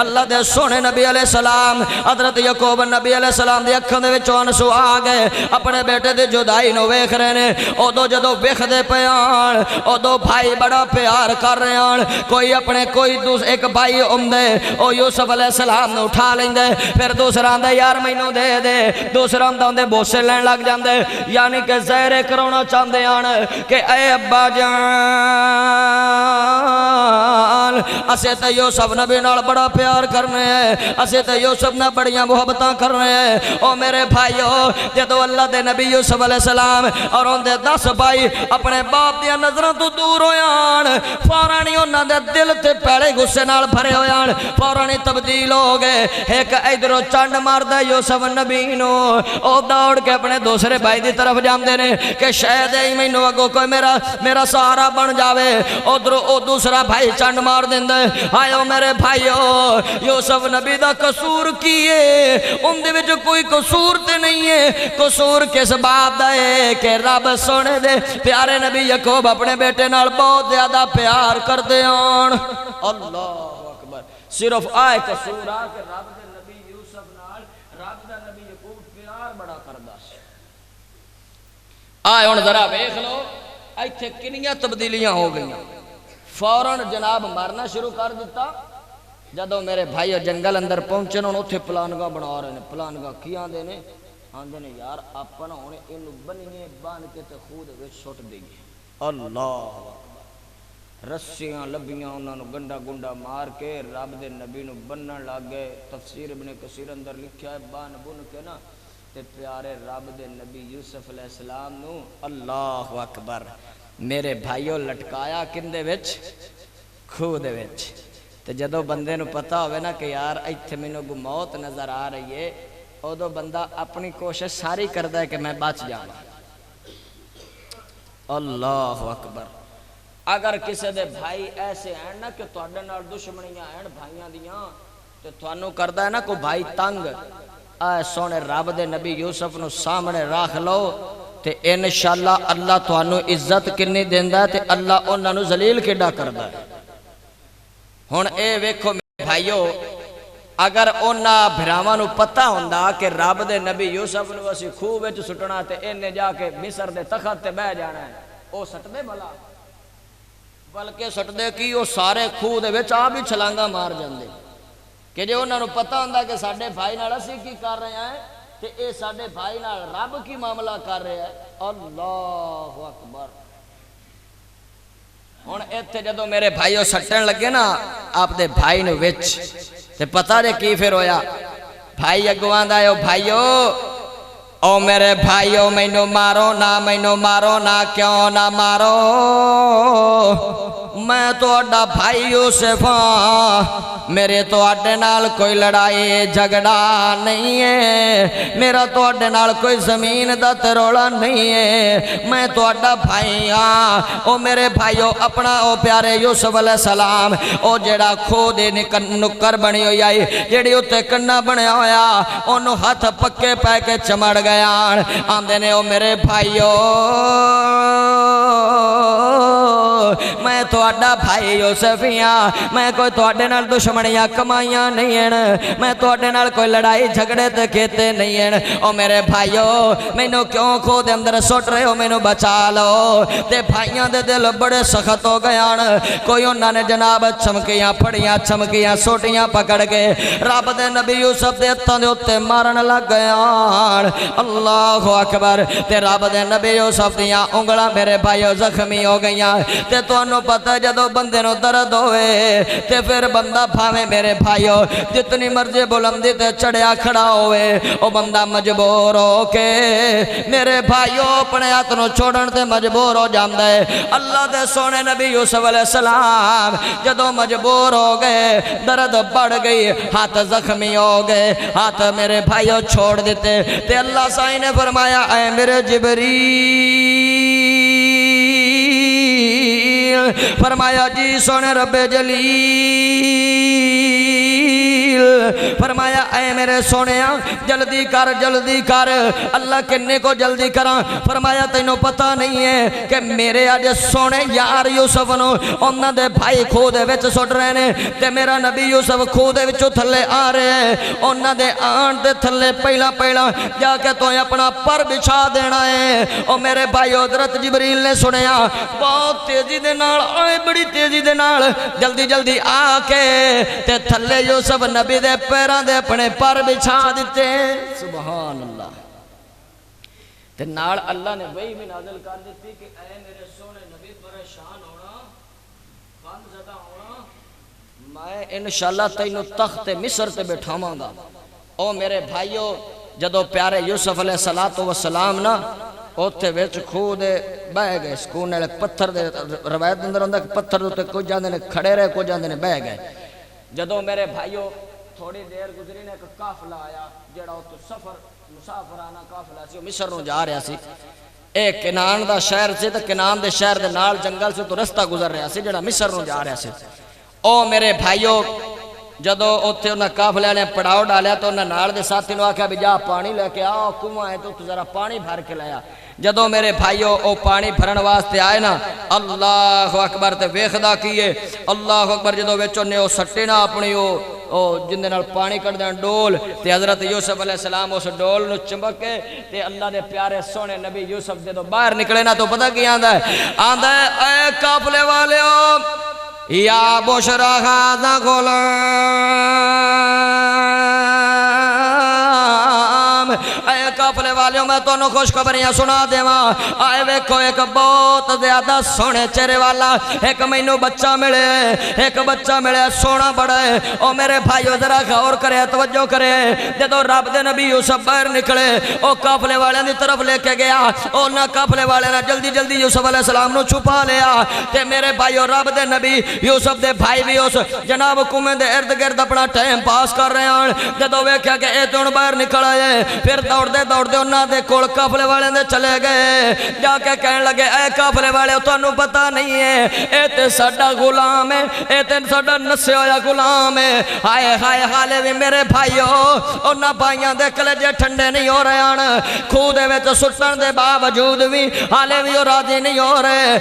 اللہ دے سونے نبی علیہ السلام حضرت یعقوب نبی علیہ السلام دی اکھاں دے وچوں آنسو آ گئے، اپنے بیٹے دی جدائی نو ویکھ رہے نے۔ اودوں جدوں ویکھدے پے آن اودوں بھائی بڑا پیار کر رہے آن۔ کوئی اپنے کوئی ایک بھائی اوندے او یوسف علیہ السلام نو اٹھا لیندے، پھر دوسرا آندا یار مینوں دے دے، دوسرا آندا اوندے بوسے لین لگ جاندے، یعنی کہ زہر کراونا چاہندے آن کہ اے ابا جان اسے تے یوسف نبی نال بڑا پیار کرنے ہیں، اسے تے یوسف نال بڑیاں محبتاں کرنے ہیں۔ او میرے بھائیو جدو اللہ دے نبی یوسف علیہ السلام اور ان دے 10 بھائی اپنے باپ دیاں نظراں تو دور ہویان فوراً ہی انہاں دے دل تے پیڑے غصے نال بھرے ہویان، فوراً ہی تبدیل ہو گئے۔ ایک ادھروں چنڈ ماردا یوسف نبی نو او دوڑ کے اپنے دوسرے بھائی دی طرف جاندے نے کہ شاید ہی مینوں اگوں کوئی میرا سہارا بن جاوے۔ ادھروں او دوسرا بھائی چنڈ مار دیندا ہے۔ آئیو میرے بھائیو یوسف نبی دا قصور کیے ان دے وچ کوئی قصور تے نہیں ہے، قصور کس بات دا ہے کہ رب سونے دے پیارے نبی یعقوب اپنے بیٹے نال بہت زیادہ پیار کردے ہون۔ اللہ اکبر۔ صرف آئے قصور آ کہ رب دے نبی یوسف نال رب دا نبی یعقوب پیار بڑا کردا سی۔ آئے ہن ذرا ویکھ لو ایتھے کنیاں تبدیلیاں ہو گئیاں۔ فوراً جناب مارنا شروع کر دیتا۔ جدو میرے بھائی جنگل اندر پہنچے انہوں اتھے پلانگاہ بنا رہے ہیں۔ پلانگاہ کی آندے نے؟ آندے نے یار اپنا ہونے انہوں بنیے بان کے تے خود وچ سٹ دیئے۔ اللہ رسیاں لبیاں انہوں نے گنڈا گنڈا مار کے رب دے نبی نو بنن لگ گئے۔ تفسیر ابن کثیر اندر لکھیا ہے بان بن کے نا تے پیارے رب دے نبی یوسف علیہ السلام نو اللہ اکبر میرے بھائیو لٹکایا کندے وچ؟ کھو دے وچ۔ تے جدو بندے نو پتہ ہوئے نا کہ یار ایتھے مینوں کو موت نظر آ رہی ہے اودو بندہ اپنی کوشش ساری کردا ہے کہ میں بچ جاواں۔ اللہ اکبر۔ اگر کسی دے بھائی ایسے ہیں نا کہ تواڈے نال دشمنیاں ہیں بھائیاں دیاں تے تھانوں کردا ہے نا کوئی بھائی تنگ، اے سونے رب دے نبی یوسف نو سامنے رکھ لو تے انشاءاللہ اللہ تھانوں عزت کنی دیندا ہے تے اللہ انہاں نو ذلیل کیڈا کردا ہے۔ ہن اے ویکھو میرے بھائیو اگر انہاں بھراواں نو پتہ ہوندا کہ رب دے نبی یوسف نو اسی خوہ وچ سٹنا تے انہیں جا کے مصر دے تخت تے بیٹھ جانا ہے، او سٹدے بھلا؟ بلکہ سٹدے کی او سارے خوہ دے وچ بھی چھلانگا مار جاندے کہ جے انہاں نو پتہ ہوندا کہ ساڈے بھائی نال اسی کی کر رہے ہیں تے اے ساڈے بھائی نال رب کی معاملہ کر رہا ہے. اللہ اکبر. ہن ایتھے جدوں میرے بھائیو سٹن لگے نا آپ دے بھائی نو وچ تے پتہ جے کی پھر ہویا. بھائی اگوں آندا اے او بھائیو او میرے بھائیو مینوں مارو نہ کیوں نہ مارو میں تو اڈا بھائی یوسف ہاں میرے تو اڈے نال کوئی لڑائی جھگڑا نہیں ہے میرا تو اڈے نال کوئی زمین دا تروڑا نہیں ہے میں تو اڈا بھائی ہاں او میرے بھائیو اپنا او پیارے یوسف علیہ السلام او جڑا کھو دے نکر بنی ہوئی آئی جڑی اتے کنہ بنیا ہویا انہوں ہاتھ پکے پہ کے چمڑ گیا آمدے نے او میرے بھائیو میں تو اڈا بھائی یوسفیاں میں کوئی تو اڈے نال دشمنیاں کمائیاں نہیں ہیں میں تو اڈے نال کوئی لڑائی جھگڑے تے کھیتے نہیں ہیں او میرے بھائیو مینوں کیوں کھو دے اندر سٹ رہے ہو مینوں بچا لو تے بھائیاں دے دل بڑے سخت ہو گیان کوئی انہاں نے جناب چمکیاں پھڑیاں چمکیاں سوٹیاں پکڑ کے رب دے نبی یوسف دے ہتھاں دے اوتے مارن لگ گیان اللہ اکبر تے رب دے نبی یوسف دیاں انگلاں میرے بھائیو زخمی ہو گئیاں تے تو انہوں پتہ جدو بندے نو درد ہوئے تے پھر بندہ بھاوے میرے بھائیو جتنی مرضی بلندی تے چڑھیا کھڑا ہوئے او بندہ مجبور ہو کے میرے بھائیو اپنے ہاتھ نو چھوڑن تے مجبور ہو جاندہ ہے اللہ دے سونے نبی یوسف علیہ السلام جدو مجبور ہو گئے درد بڑھ گئی ہاتھ زخمی ہو گئے ہاتھ میرے بھائیو چھوڑ دیتے تے اللہ سائی نے فرمایا اے میرے جبریل فرمایا جی سونے رب جلیل فرمایا اے میرے سونے جلدی کر اللہ کنے کو جلدی کراں فرمایا تینوں پتہ نہیں ہے کہ میرے آج سونے یار یوسف نو انہاں دے بھائی کھو دے وچ سٹ رہے نے تے میرا نبی یوسف کھو دے وچوں تھلے آ رہے ہیں انہاں دے آن دے تھلے پہلا جا کے تو اپنا پر بچھا دینا ہے او میرے بھائی حضرت جبریل نے سنیا بہت تیزی دے نال آئے بڑی تیزی دے نال جلدی آ کے تے تھلے یوسف نبی دے پیران دے اپنے پر بچھا دیتے سبحان اللہ تے نال اللہ نے وہی بھی نازل کر دیتی کہ اے میرے سونے نبی پریشان ہونا غم زدہ ہونا میں انشاءاللہ تینوں تخت مصر تے بٹھاواں گا او میرے بھائیو جدو پیارے یوسف علیہ السلام نا اوتے وچ کھو دے بہ گئے سکون والے پتھر دے روایت اندر ہوندا کہ پتھر دے کچھ جاندے نے کھڑے رہے کچھ جاندے نے بہ گئے جدو میرے بھائیو تھوڑی دیر گزری نے ایک قافلہ آیا جڑا اوتوں سفر مسافرانہ قافلہ سی مصر نو جا رہا سی ایک کنان دا شہر سی تے کنان دے شہر دے نال جنگل سے تو رستہ گزر رہا سی جڑا مصر نو جا رہا سی او میرے بھائیو جدو اوتھے انہاں قافلے نے پڑاؤ ڈالیا تو انہاں نال دے ساتھی نو آکھیا بھی جا پانی لے کے آ کنواں ہے تو ذرا پانی بھر کے لایا جدو میرے بھائیو او پانی بھرن واسطے آئے نا اللہ اکبر تے ویکھدا کیے اللہ اکبر جدو وچوں نے او سٹے نا اپنی او جن دے نال پانی کڈ دین ڈول تے حضرت یوسف علیہ السلام اس ڈول نو چمک کے تے اللہ دے پیارے سونے نبی یوسف جدو باہر نکلے نا تو پتہ کی آندا ہے اے قافلے والیو یا بشرا ھذا اے قافلے والیوں میں تو انہوں خوشخبریاں سنا دیواں آئے ویکھو ایک بہت زیادہ سونے چہرے والا ایک مینوں بچہ ملے سونا بڑا ہے او میرے بھائیو ذرا غور کرے توجہ کرے جدو رب دے نبی یوسف باہر نکلے او قافلے والے دی طرف لے کے گیا او نہ قافلے والے نے جلدی یوسف علیہ السلام نو چھپا لیا تے میرے بھائیو رب دے نبی یوسف دے بھائی بھی اس جناب کنویں دے ارد گرد اپنا ٹائم پاس کر رہے ہیں جدو ویکھیا کہ اے تو باہر نکل آئے پھر دوڑ دے انہاں دے کول قافلے والے دے چلے گئے جا کے کہنے لگے اے قافلے والے تانوں پتہ نہیں ہے اے تے ساڈا غلام ہے اے تے ساڈا نسیا ہویا غلام ہے ہائے حالے بھی میرے بھائیو انہاں بھائیاں دے کلیجے ٹھنڈے نہیں ہو رہے ہیں کھو دے وچ سٹن دے باوجود بھی حالے بھی راضی نہیں ہو رہے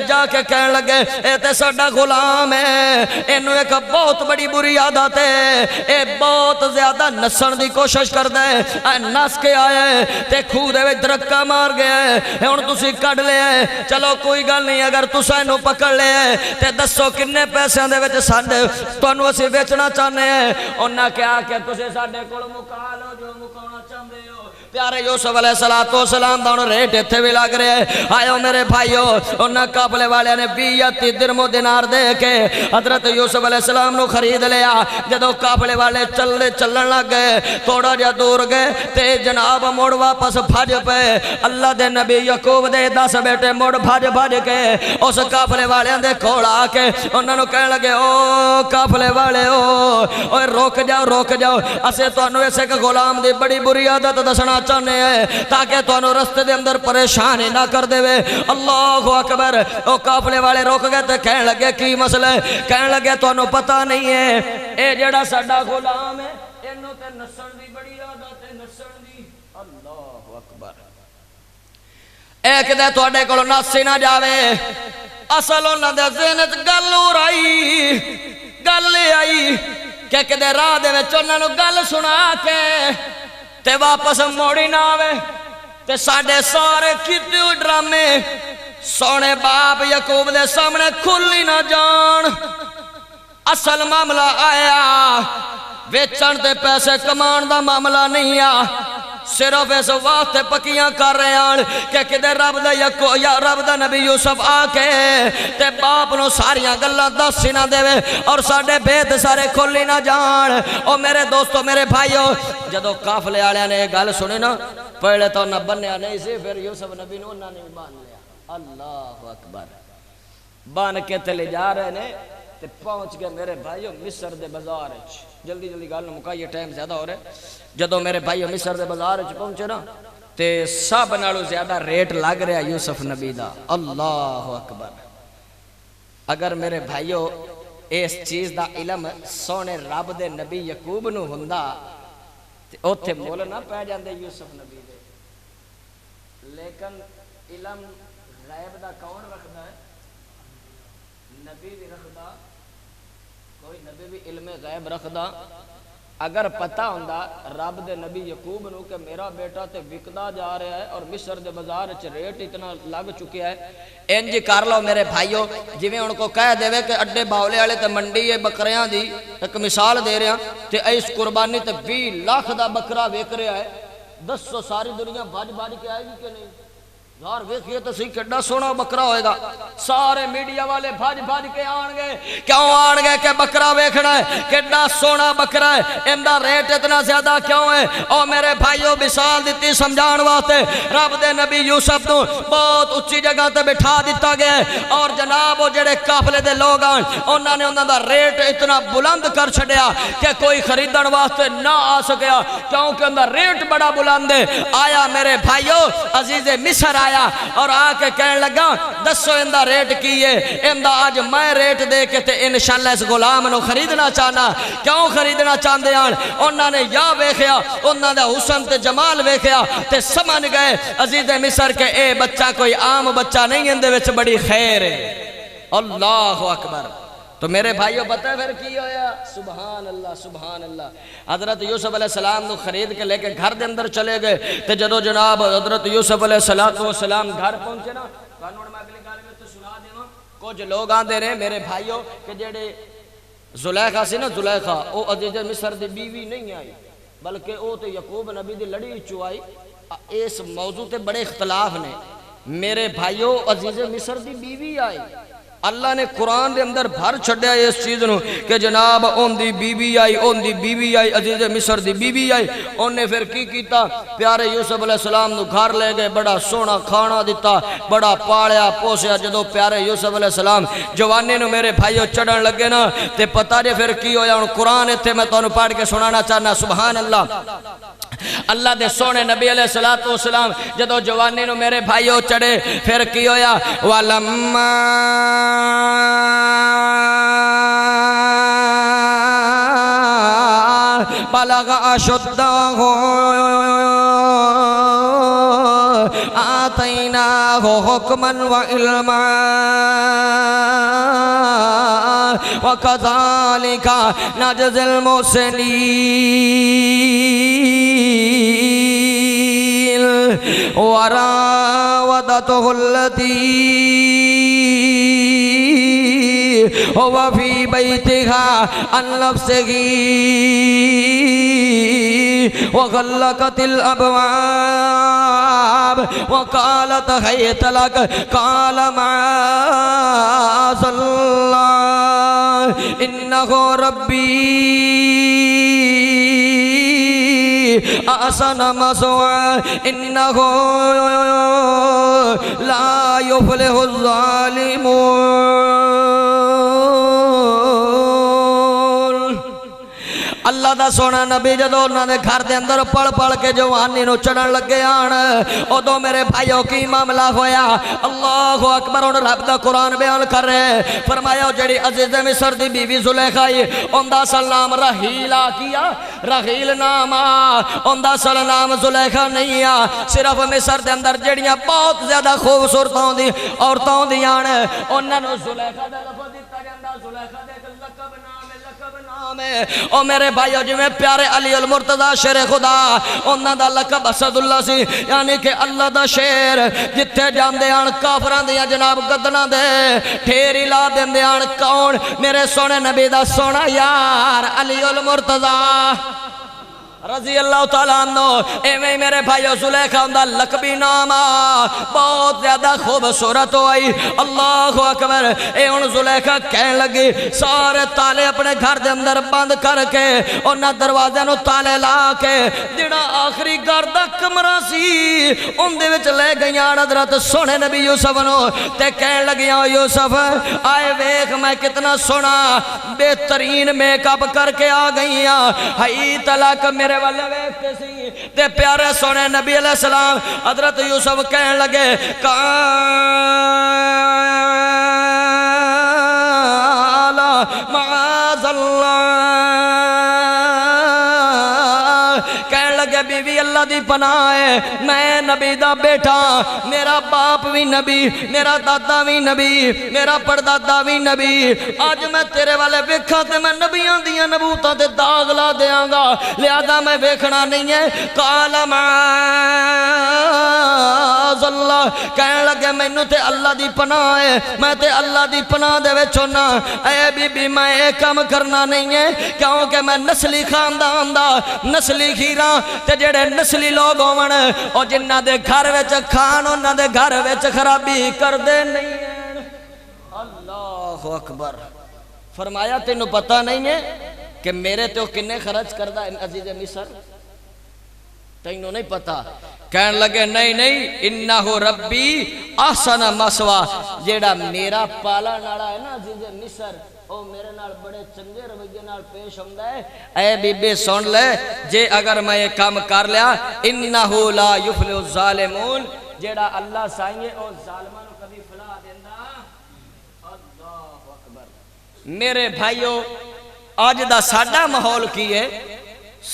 جا کے کہنے لگے اے تے ساڈا غلام ہے اینوں ایک بہت بڑی بری عادت ہے اے بہت زیادہ نسن دی کوشش کردا ہے نس کے آئے تے کھو دے وچ دھرکا مار گیا ہے ہن تسی کڈ لیا ہے چلو کوئی گل نہیں اگر تساں اینو پکڑ لیا ہے تے دسو کنے پیسیاں دے وچ ساڈے تانوں اسی بیچنا چاہنے ہیں انہاں کہا کہ تسی ساڈے کول مکا لو جو مکانا چاہندے ہو پیارے یوسف علیہ السلام دا ریٹ ایتھے بھی لگ رہے ہیں آئیو میرے بھائیو انہاں قافلے والے نے 20 یا 30 درہم و دینار دے کے حضرت یوسف علیہ السلام نو خرید لیا جدو قافلے والے چلن لگ گئے تھوڑا جا دور گئے تے جناب مڑ واپس بھج پے اللہ دے نبی یعقوب دے 10 بیٹے مڑ بھج کے اس قافلے والے دے کول آ کے انہاں نو کہن لگے او قافلے والے او رک جاؤ اسے تانوں اس ایک غلام دی بڑی بری عادت دسنا چاہنے ہیں تاکہ تانوں رستے دے اندر پریشانی نہ کر دے وے اللہ اکبر او قافلے والے روک گئے تے کہن لگے کی مسئلہ ہے کہن لگے تانوں پتہ نہیں ہے اے جڑا ساڈا غلام ہے اینو تے نسن دی بڑی عادت ہے نسن دی اللہ اکبر ایک دے تواڈے کولوں نس نہ جاوے اصل انہاں دے ذہن وچ گل آئی کہ کدے راہ دے وچ انہاں نوں گل سنا کے تے واپس موڑی نہ آوے تے ساڈے سارے کیتے ہوئے ڈرامے سونے باپ یعقوب دے سامنے کھلی نہ جان اصل معاملہ آیا ویچن تے پیسے کمان دا معاملہ نہیں آ صرف اس واسطے پکیاں کر رہے ہیں کہ کدے رب دا نبی یوسف آ کے تے باپ نو ساریاں گلاں دس نہ دے اور ساڈے بیت سارے کھولی نہ جان او میرے دوستو میرے بھائیو جدو قافلے والے نے گل سنی نا پہلے تو نہ بنیا نہیں سی پھر یوسف نبی نو انہاں نے بان لیا اللہ اکبر بان کے تے لے جا رہے نے تے پہنچ گئے میرے بھائیو مصر دے بازار وچ جلدی گل مکائیے ٹائم زیادہ ہو رہا ہے جدو میرے بھائیو مصر دے بازار وچ پہنچے نا تے سب نالوں زیادہ ریٹ لگ رہا یوسف نبی دا اللہ اکبر اگر میرے بھائیو اس چیز دا علم سونے رب دے نبی یعقوب نو ہوندا تے اوتھے مول نہ پے جاندے یوسف نبی دے لیکن علم غیب دا کون رکھدا ہے نبی بھی رکھدا کوئی نبی بھی علم غیب رکھدا اگر پتہ ہوندا رب دے نبی یعقوب نو کہ میرا بیٹا تے وکدا جا رہا ہے اور مصر دے بازار وچ ریٹ اتنا لگ چکیا ہے انج کر لو میرے بھائیو جویں ان کو کہہ دے کہ اڈے باولے والے تے منڈی ہے بکریاں دی ایک مثال دے رہا تے اس قربانی تے 20 لاکھ دا بکرا وک رہا ہے دسو ساری دنیا بھج کے آئے گی کہ نہیں یار ویکھیے تو صحیح کڈا سونا بکرا ہوئے گا سارے میڈیا والے بھج کے آن گئے کیوں آن گئے کہ بکرا ویکھنا ہے کڈا سونا بکرا ہے اندا ریٹ اتنا زیادہ کیوں ہے او میرے بھائیو مثال دیتی سمجھان واسطے رب دے نبی یوسف نو بہت اچھی جگہ تے بٹھا دیتا گیا ہے اور جناب وہ جڑے قافلے دے لوگ آن انہاں نے انہاں دا ریٹ اتنا بلند کر چھڈیا کہ کوئی خریدن واسطے نہ آ سکیا کیونکہ اندا ریٹ بڑا بلند ہے آیا میرے بھائیو عزیز مصر آیا اور آ کے کہنے لگا دسو اندہ ریٹ کیے اندہ آج میں ریٹ دے کے تے انشاءاللہ اس غلام نو خریدنا چاہنا کیوں خریدنا چاہندے آن انہاں نے یا ویکھیا انہاں دا حسن تے جمال ویکھیا تے سمجھ گئے عزیز مصر کے اے بچہ کوئی عام بچہ نہیں اندے وچ بڑی خیر ہے اللہ اکبر تو میرے بھائیو بتا پھر کی ہویا سبحان اللہ حضرت یوسف علیہ السلام نو خرید کے لے کے گھر دے اندر چلے گئے تے جدو جناب حضرت یوسف علیہ السلام گھر پہنچے نا قانون میں اگلی گال میں تو سنا دینا کچھ لوگ آن دے رہے میرے بھائیو کہ جڑے زلیخا سی نا زلیخا او عزیز مصر دی بیوی نہیں آئی بلکہ او تے یعقوب نبی دی لڑی چوائی اس موضوع تے بڑے اختلاف نے میرے بھائیو عزیز مصر دی بیوی آئی اللہ نے قرآن دے اندر بھر چھڑیا اس چیز نو کہ جناب اون دی بیوی آئی عزیز مصر دی بیوی آئی ان نے پھر کی کیتا پیارے یوسف علیہ السلام نو گھر لے گئے بڑا سونا کھانا دیتا بڑا پالیا پوسیا جدو پیارے یوسف علیہ السلام جوانے نو میرے بھائیو چڑھن لگے نا تے پتہ جے پھر کی ہویا ان قرآن اتھے میں تو پڑھ کے سنانا چاہنا سبحان اللہ دے سونے نبی علیہ السلام جدو جوانے نو میرے بھائیو چڑھے پھر کی ہویا وَلَمَّا بَلَغَ أَشُدَّهُ آتَيْنَاهُ حُكْمًا وَعِلْمًا وَكَذَلِكَ نَجْزِي الْمُحْسِنِينَ وراودته التي هو في بيتها عن نفسه وغلقت الأبواب وقالت هيت لك قال معاذ الله إنه ربي أحسن مثواي إنه لا يفلح الظالمون۔ اللہ دا سونا نبی جدو انہوں نے گھر دے اندر پڑھ پڑھ کے جوانی نو چڑھن لگے آن ادو میرے بھائیوں کی معاملہ ہویا۔ اللہ اکبر، ان رب دا قرآن بیان کر رہے فرمایا جڑی عزیز مصر دی بیوی زلیخائی اندہ سلام رحیلہ کیا، رحیل نام اندہ سلام زلیخا نہیں آ، صرف مصر دے اندر جڑیاں بہت زیادہ خوبصورتوں دی عورتوں دی آن انہوں نے زلیخا دے لفظ دیتا جاندہ، زلیخا دے لقب نام او میرے بھائیو جی میں پیارے علی المرتضی شیر خدا انہاں دا لقب اسد اللہ سی، یعنی کہ اللہ دا شیر جتھے جاندے آن کافران دیا جناب گدنا دے ٹھیری لا دیں دے آن کون؟ میرے سونے نبی دا سونا یار علی المرتضی رضی اللہ تعالیٰ عنہ۔ ایویں میرے بھائیو زلیخا اندہ لقبی نام بہت زیادہ خوبصورت ہوئی۔ اللہ اکبر، اے ان زلیخا کہنے لگی سارے تالے اپنے گھر دے اندر بند کر کے انہاں دروازے نو تالے لا کے جڑا آخری گھر دا کمرہ سی ان دے وچ لے گئیاں حضرت سونے نبی یوسف نو تے کہنے لگیاں یوسف آئے ویکھ میں کتنا سونا بہترین میک اپ کر کے آ گئیاں، ہائی طلاق میرے والے ویکھتے سی تے پیارے سونے نبی علیہ السلام حضرت یوسف کہنے لگے قال معاذ اللہ، کہنے لگے بیوی اللہ دی پناہ ہے، میں نبی دا بیٹا، میرا باپ بھی نبی، میرا دادا بھی نبی، میرا پردادا بھی نبی، آج میں تیرے والے ویکھا تے میں نبیاں دیاں نبوتاں تے داغ لا دیاں گا، لہذا میں ویکھنا نہیں ہے۔ قال معاذ اللہ، کہنے لگے مینوں تے اللہ دی پناہ ہے، میں تے اللہ دی پناہ دے وچ ہونا، اے بی بی میں ایک کام کرنا نہیں ہے کیونکہ میں نسلی خاندان دا نسلی خیراں تے جڑے نسلی لوگ ہون او جنہاں دے گھر وچ کھان انہاں دے گھر وچ خرابی کر دے نہیں ہیں۔ اللہ اکبر، فرمایا تینوں پتہ نہیں ہے کہ میرے تو کنے خرچ کردہ عزیز مصر، تینوں نہیں پتا؟ کہنے لگے نہیں نہیں، انہو ربی احسن مسوا، جیڑا میرا پالا ناڑا ہے نا عزیز مصر او میرے نال بڑے چنگے رویے نال پیش ہوندہ ہے۔ اے بی بی سن لے جے اگر میں یہ کام کر لیا انہو لا یفلح الظالمون، جیڑا اللہ سائیں او ظالمان کو کبھی فلاح دیندہ۔ اللہ اکبر، میرے بھائیو آج دا ساڈا ماحول کی ہے،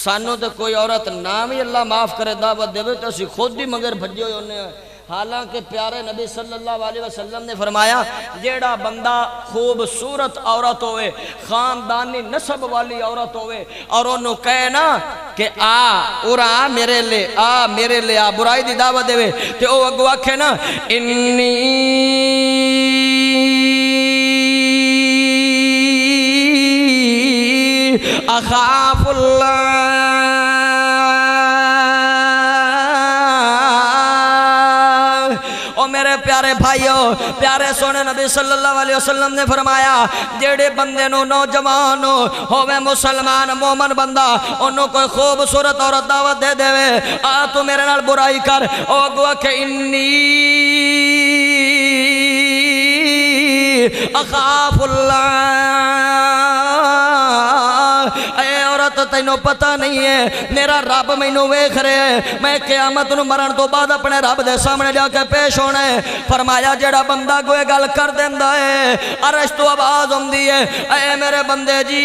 سانو تو کوئی عورت نام ہی اللہ معاف کرے دعوت دے تو اسی خود بھی مگر بھجے ہوئے ہونے ہیں، حالانکہ پیارے نبی صلی اللہ علیہ وسلم نے فرمایا جیڑا بندہ خوبصورت عورت ہوئے، خاندانی نسب والی عورت ہوئے اور انہوں کہے نا کہ اورا میرے لے میرے لے برائی دی دعوت دے تے او اگو آکھے نا انی اخاف اللہ، او میرے پیارے بھائیو، پیارے سونے نبی صلی اللہ علیہ وسلم نے فرمایا جیڑے بندے نو نوجوان ہوئے مسلمان مومن بندہ انہوں کوئی خوبصورت عورت دعوت دے دے تو میرے نال برائی کر، او اگوا کہ انی اخاف اللہ، اے عورت تینوں پتہ نہیں ہے میرا رب مینوں ویکھ رہے ہے، میں قیامت نو مرن تو بعد اپنے رب دے سامنے جا کے پیش ہونا ہے۔ فرمایا جڑا بندہ کوئی گل کر دیندا ہے عرش تو آواز ہوندی ہے اے میرے بندے جی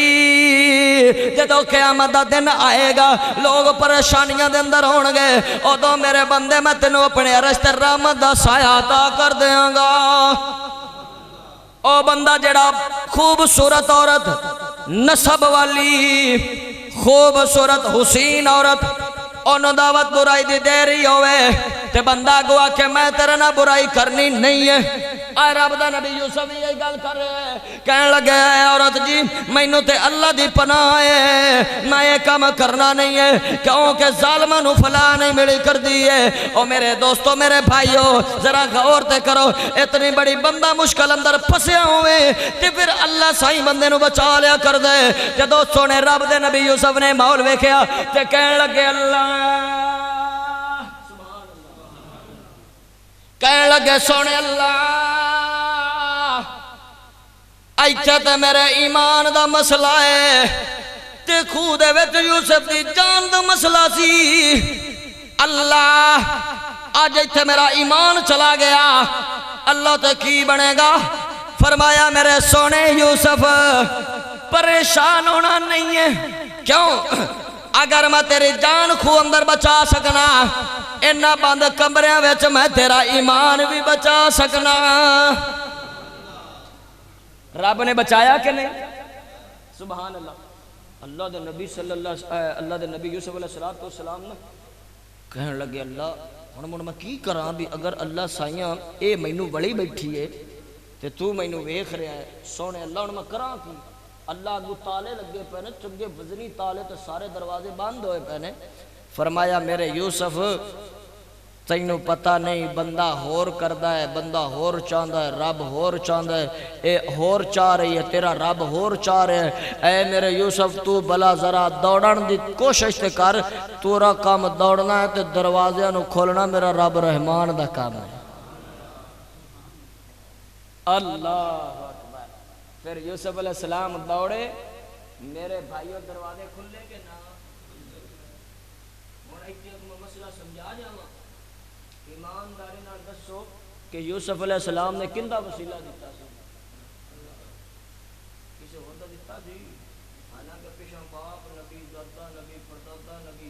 جدوں قیامت دا دن آئے گا لوگ پریشانیاں دے اندر ہون گے اودوں میرے بندے میں تینوں اپنے عرش تے رحمت دا سایہ عطا کر دیاں گا۔ او بندہ جڑا خوبصورت عورت نسب والی خوبصورت حسین عورت انہوں دعوت برائی دی دے رہی ہوئے تے بندہ گوا کہ میں تیرے نہ برائی کرنی نہیں ہے. اے رب دا نبی یوسف یہ گل کر رہے ہیں. کہنے لگے اے عورت جی مینوں تے اللہ دی پناہ ہے میں یہ کام کرنا نہیں ہے کیونکہ ظالماں نو فلاح نہیں ملی کر دی ہے. او میرے دوستو میرے بھائیو ذرا غور تے کرو اتنی بڑی بندہ مشکل اندر پھسیا ہوئے تے پھر اللہ سائیں بندے نو بچا لیا کر دے. جدو سونے رب دے نبی یوسف نے ماحول ویکھیا تے کہنے لگے اللہ کہنے لگے سونے اللہ ایتھے تے میرے ایمان دا مسئلہ ہے تے خود وچ یوسف دی جان دا مسئلہ سی. اللہ آج ایتھے میرا ایمان چلا گیا اللہ تے کی بنے گا. فرمایا میرے سونے یوسف پریشان ہونا نہیں ہے. کیوں؟ اگر میں تیری جان خو اندر بچا سکنا انہا بند کمریاں ویچ میں تیرا ایمان بھی بچا سکنا. رب نے بچایا کہ نہیں؟ سبحان اللہ. اللہ دے نبی اللہ دے نبی یوسف علیہ السلام نے کہنے لگے اللہ ہن میں کی کراں بھی اگر اللہ سائیاں اے مینوں بڑی بیٹھی ہے تے تو مینوں ویکھ رہا ہے سونے اللہ ہن میں کراں کی. اللہ اگو تالے لگے پہنے چنگے وزنی تالے تے سارے دروازے بند ہوئے پہنے. فرمایا میرے یوسف تینوں پتہ نہیں بندہ ہور کردہ ہے بندہ ہور چاندہ ہے رب ہور چاندہ ہے اے ہور چاہ رہی ہے تیرا رب ہور چاہ رہے ہیں. اے میرے یوسف تو بلا ذرا دوڑن دی کوشش تے کر تورا کام دوڑنا ہے تے دروازے نو کھولنا میرا رب رحمان دا کام ہے. اللہ اکبر. پھر یوسف علیہ السلام دوڑے میرے بھائیوں دروازے کھلے کے نا اور ایک مسئلہ سمجھا جاؤں ایمانداری نہ دسو کہ یوسف علیہ السلام نے کندہ وسیلہ دیتا سی کسے ہوتا دیتا سی حالانکہ پیشاں باپ نبی دادا نبی پردادا نبی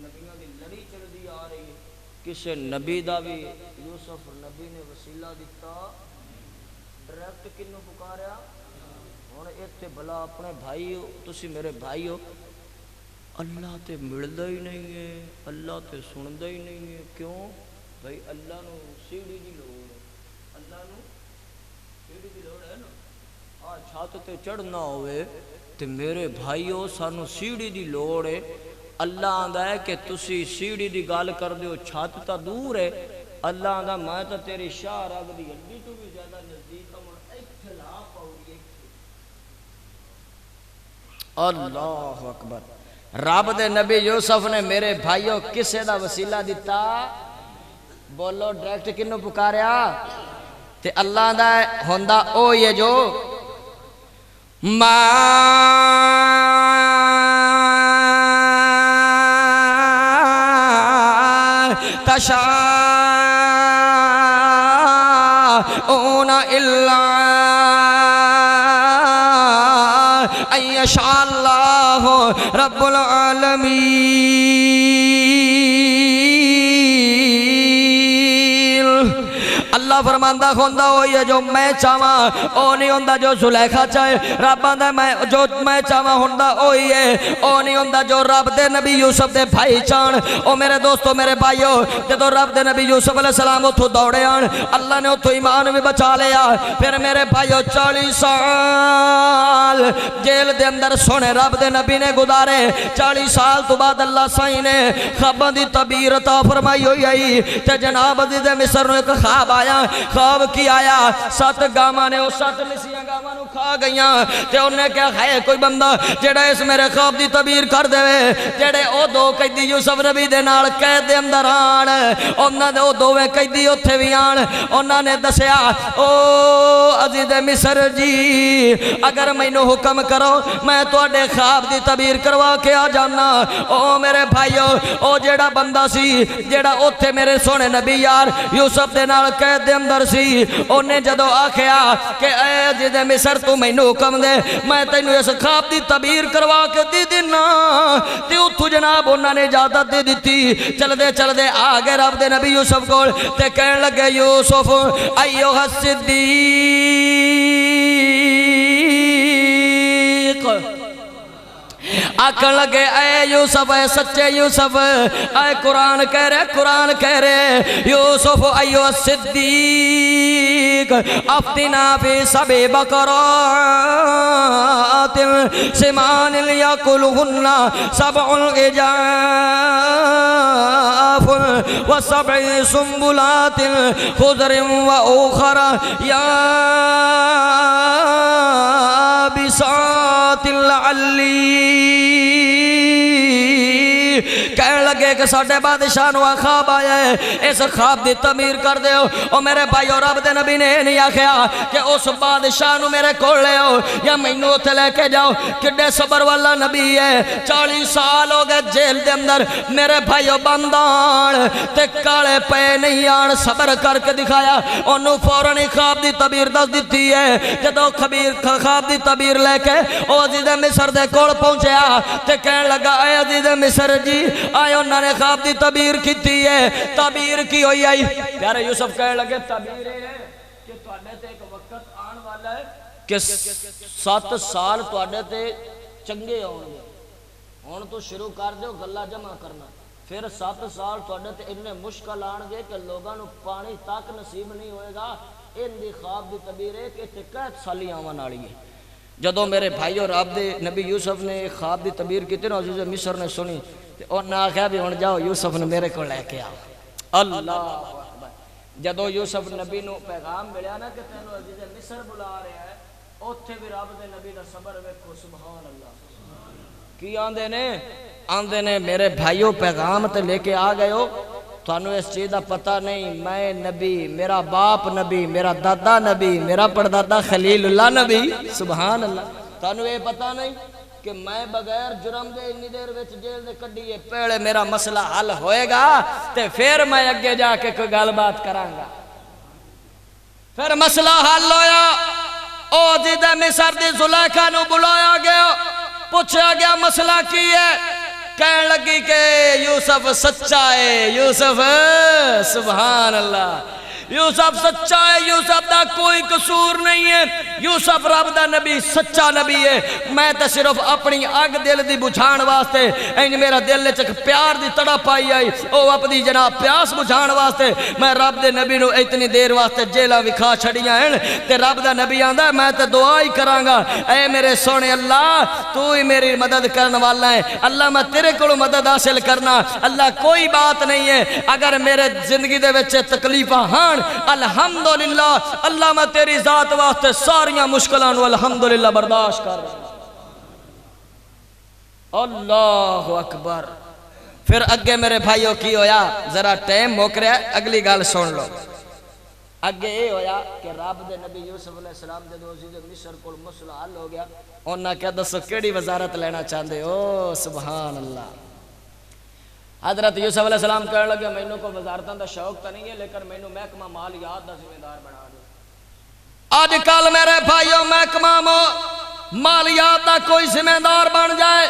نبیوں دی لڑی چل دی آ رہی ہے کسے نبی دا بھی یوسف نبی نے وسیلہ دیتا ڈائریکٹ کنوں پکاریا. ہن ایتھے بھلا اپنے بھائی ہو تسی میرے بھائی ہو اللہ تے ملدا ہی نہیں ہے اللہ تے سندا ہی نہیں ہے. کیوں بھائی اللہ نو سیڑھی دی لوڑ ہے اللہ نو سیڑھی دی لوڑ ہے نا چھت تے چڑھنا ہوئے تے میرے بھائیو سانو سیڑھی دی لوڑ ہے. اللہ آندا ہے کہ تسی سیڑھی دی گل کر دیو چھت تا دور ہے. اللہ آندا میں تا تیری شاہ رگ دی ہڈی تو بھی زیادہ نزدیک ہوں ایتھے لا پاؤ. اللہ اکبر. رب دے نبی یوسف نے میرے بھائیو کسے دا وسیلہ دیتا بولو ڈائریکٹ کنوں پکاریا تے اللہ دا ہوندا او یہ جو ما تشاءون الا ان یشاء اللہ رب العالمین. اللہ فرماندہ ہوندہ ہوئی ہے جو میں چاہاں او نہیں ہوندہ جو زلیخا چاہے. رب آندہ جو میں چاہاں ہوندہ ہوئی ہے او نہیں ہوندہ جو رب دے نبی یوسف دے بھائی چان. او میرے دوستو میرے بھائیو جدو رب دے نبی یوسف علیہ السلام اتھو دوڑے آن اللہ نے اتھو ایمان بھی بچا لیا. پھر میرے بھائیو 40 سال جیل دے اندر سونے رب دے نبی نے گزارے. 40 سال تو بعد اللہ سائیں نے خواباں دی تعبیر عطا فرمائی ہوئی آئی تے جناب عزیز مصر نے ایک خواب آیا. خواب کی آیا 7 گاواں نے 7 لسیاں گاواں نو کھا گئیاں تے انہیں کیا ہے کوئی بندہ جڑا اس میرے خواب دی تعبیر کر دے جڑے او 2 قیدی یوسف نبی دے نال قید دے اندر آن انہاں دے او 2 قیدی اوتھے وی آن. انہاں نے دسیا او عزیز مصر جی اگر مینوں حکم کرو میں تواڈے خواب دی تعبیر کروا کے آ جانا. او میرے بھائیو او جڑا بندہ سی جڑا اوتھے میرے سونے نبی یار یوسف دے نال قید دے اندر سی انہیں جدو آکھیا کہ اے عزیز مصر تو مینوں حکم دے میں تینوں اس خواب دی تعبیر کروا کے دی دینا تے اتھو جناب انہاں نے اجازت دے دیتی. چل دے آگے رب دے نبی یوسف کو تے کہنے لگے یوسف ایوہ الصدیق آکھن لگے اے یوسف اے سچے یوسف اے قرآن کہہ رہے یوسف ایو الصدیق افتنا فی سبع بقرات سمان لیاکلہن سبع عجاف وسبع سنبلات خضر وأخر یابسات لعلی کہنے لگے کہ ساڑھے بادشاہ نو خواب آیا ہے اس خواب دی تعمیر کر دے ہو اور میرے بھائی اور رب دے نبی نے نہیں آکھیا کہ اس بادشاہ نو میرے کھول لے ہو یا مینو اتھے لے کے جاؤ کڈے صبر والا نبی ہے 40 سال ہو گئے جیل دے اندر میرے بھائیو بندان تے کالے پے نہیں آن صبر کر کے دکھایا انہوں فوراً ہی خواب دی تعبیر دس دیتی ہے جدو خواب دی تعبیر لے کے او عزیز مصر دے کوڑ پہنچیا تے کہنے لگا اے عزیز مصر جی آئے انہوں نے خواب دی تعبیر کی تھی ہے تعبیر کی ہوئی آئی پیارے یوسف کہنے لگے تعبیر ہے کہ تواڈے تے ایک وقت آن والا ہے کہ 7 سال تواڈے تے چنگے ہون گے ہون تو شروع کر دیو گلہ جمع کرنا پھر 7 سال تواڈے تے اتنے مشکل آن گے کہ لوگاں نو پانی تک نصیب نہیں ہوئے گا ان دی خواب دی تعبیر ہے کہ تے 61 سالی آون والی ہے جدوں میرے بھائی اور رب دے نبی یوسف نے خواب دی تعبیر کی تھی نا عزیز مصر نے سنی اور نہ آخیا بھی ہن جاؤ یوسف نے میرے کو لے کے آؤ اللہ اکبر جدوں یوسف نبی نو پیغام ملیا نا کہ تینوں عزیز مصر بلا رہا ہے اوتھے بھی رب دے نبی دا صبر ویکھو سبحان اللہ کی آندے نے میرے بھائیوں پیغام تے لے کے آ گئے ہو تھانوں اس چیز دا پتہ نہیں میں نبی میرا باپ نبی میرا دادا نبی میرا پردادا خلیل اللہ نبی سبحان اللہ تھانوں یہ پتہ نہیں کہ میں بغیر جرم دے اتنی دیر وچ جیل دے کڈیے پہلے میرا مسئلہ حل ہوئے گا تے پھر میں اگے جا کے کوئی گل بات کروں گا پھر مسئلہ حل ہویا او عزیز مصر دی زلیخا نو بلایا گیا پوچھا گیا مسئلہ کی ہے کہنے لگی کہ یوسف سچا ہے یوسف سبحان اللہ یوسف سچا ہے یوسف دا کوئی قصور نہیں ہے یوسف رب دا نبی سچا نبی ہے میں تے صرف اپنی آگ دل دی بجھان واسطے این میرا دل چک پیار دی تڑا پائی آئی او اپنی جناب پیاس بجھان واسطے میں رب دے نبی نو اتنی دیر واسطے جیلہ وکھا چھڑیاں ہیں تے رب دا نبی آندہ ہے میں تے دعائی کرانگا اے میرے سونے اللہ تو ہی میری مدد کرنے والا ہے اللہ میں تیرے کو مدد حاصل کرنا اللہ کوئی بات نہیں ہے اگر میرے زندگی دے وچے تکلیفہ ہاں الحمدللہ اللہ میں تیری ذات واسطے ساریاں مشکلان الحمدللہ برداشت کر رہا اللہ اکبر پھر اگے میرے بھائیوں کی ہویا ذرا ٹائم موک رہا ہے اگلی گال سن لو اگے یہ ہویا کہ رب دے نبی یوسف علیہ السلام دے عزیز مصر کو مسئلہ حل ہو گیا انہاں کیا دسو کیڑی وزارت لینا چاہندے او سبحان اللہ حضرت یوسف علیہ السلام کہنے لگے مینوں کو وزارتاں دا شوق تو نہیں ہے لیکن مینوں محکمہ مالیات دا ذمہ دار بنا دو آج کل میرے بھائیوں محکمہ مالیات دا کوئی ذمہ دار بن جائے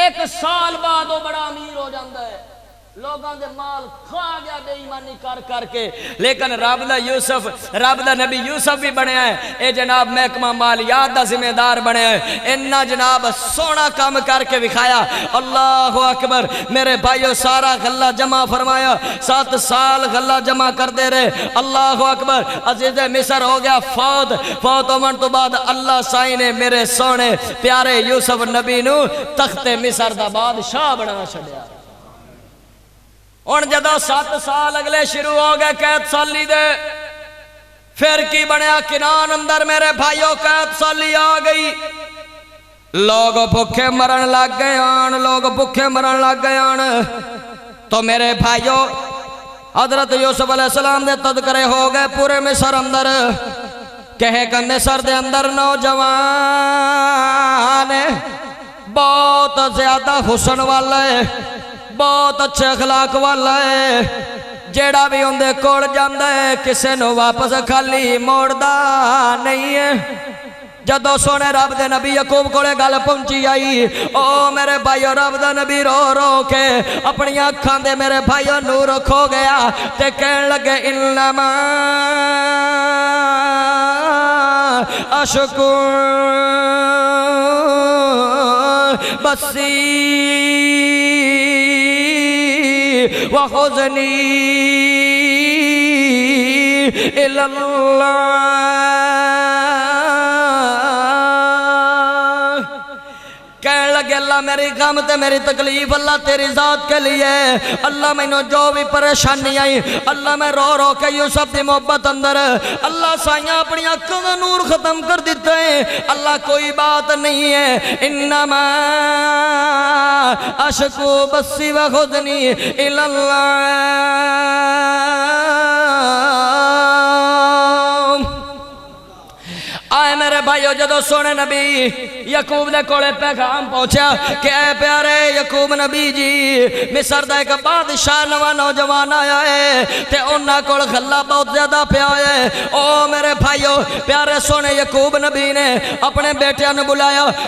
1 سال بعد وہ بڑا امیر ہو جاندہ ہے لوگاں دے مال کھا گیا بے ایمانی کر کر کے لیکن رب دا نبی یوسف بھی بنے ہیں اے جناب محکمہ مالیات دا ذمہ دار بنے ہیں انہا جناب سونا کام کر کے دکھایا اللہ اکبر میرے بھائیو سارا غلہ جمع فرمایا 7 سال غلہ جمع کر دے رہے اللہ اکبر عزیز مصر ہو گیا فوت ہومن تو بعد اللہ سائی نے میرے سونے پیارے یوسف نبی نو تخت مصر دا بادشاہ بنا چھڑیا اور جدو 7 سال اگلے شروع ہو گئے قید سالی دے پھر کی بنیا کنان اندر میرے بھائیوں قید سالی آ گئی لوگ بھوکے مرن لگ گئے آن تو میرے بھائیوں حضرت یوسف علیہ السلام دے تذکرے ہو گئے پورے مصر اندر کہے کہ مصر دے اندر نوجوان بہت زیادہ حسن والا ہے بہت اچھے اخلاق والا ہے جیڑا بھی ان دے کوڑ جاندہ ہے کسے نو واپس خالی موڑدہ نہیں ہے جدو سونے رب دے نبی یعقوب کو لے گل پہنچی آئی او میرے بھائیو رب دے نبی رو کے اپنی آنکھاں دے میرے بھائیو نور کھو گیا تے کہن لگے انما اشکو بسی وحزنی اللہ کہنے لگے اللہ میری غم تے میری تکلیف اللہ تیری ذات کے لیے اللہ میں جو بھی پریشانی آئی اللہ میں رو رو کے یوسف دی محبت اندر اللہ سائیاں اپنی آنکھوں کا نور ختم کر دیتے ہیں اللہ کوئی بات نہیں ہے انما اشکو بسی و خدنی الاللہ آئے میرے بھائیو جدو سونے نبی یعقوب دے کولے پیغام پہنچا کہ اے پیارے یعقوب نبی جی مصر دا ایک بادشاہ نواں نوجوان آیا ہے تے انہاں کول غلہ بہت زیادہ پیا ہے او میرے بھائیو پیارے سونے یعقوب نبی نے اپنے بیٹیاں نے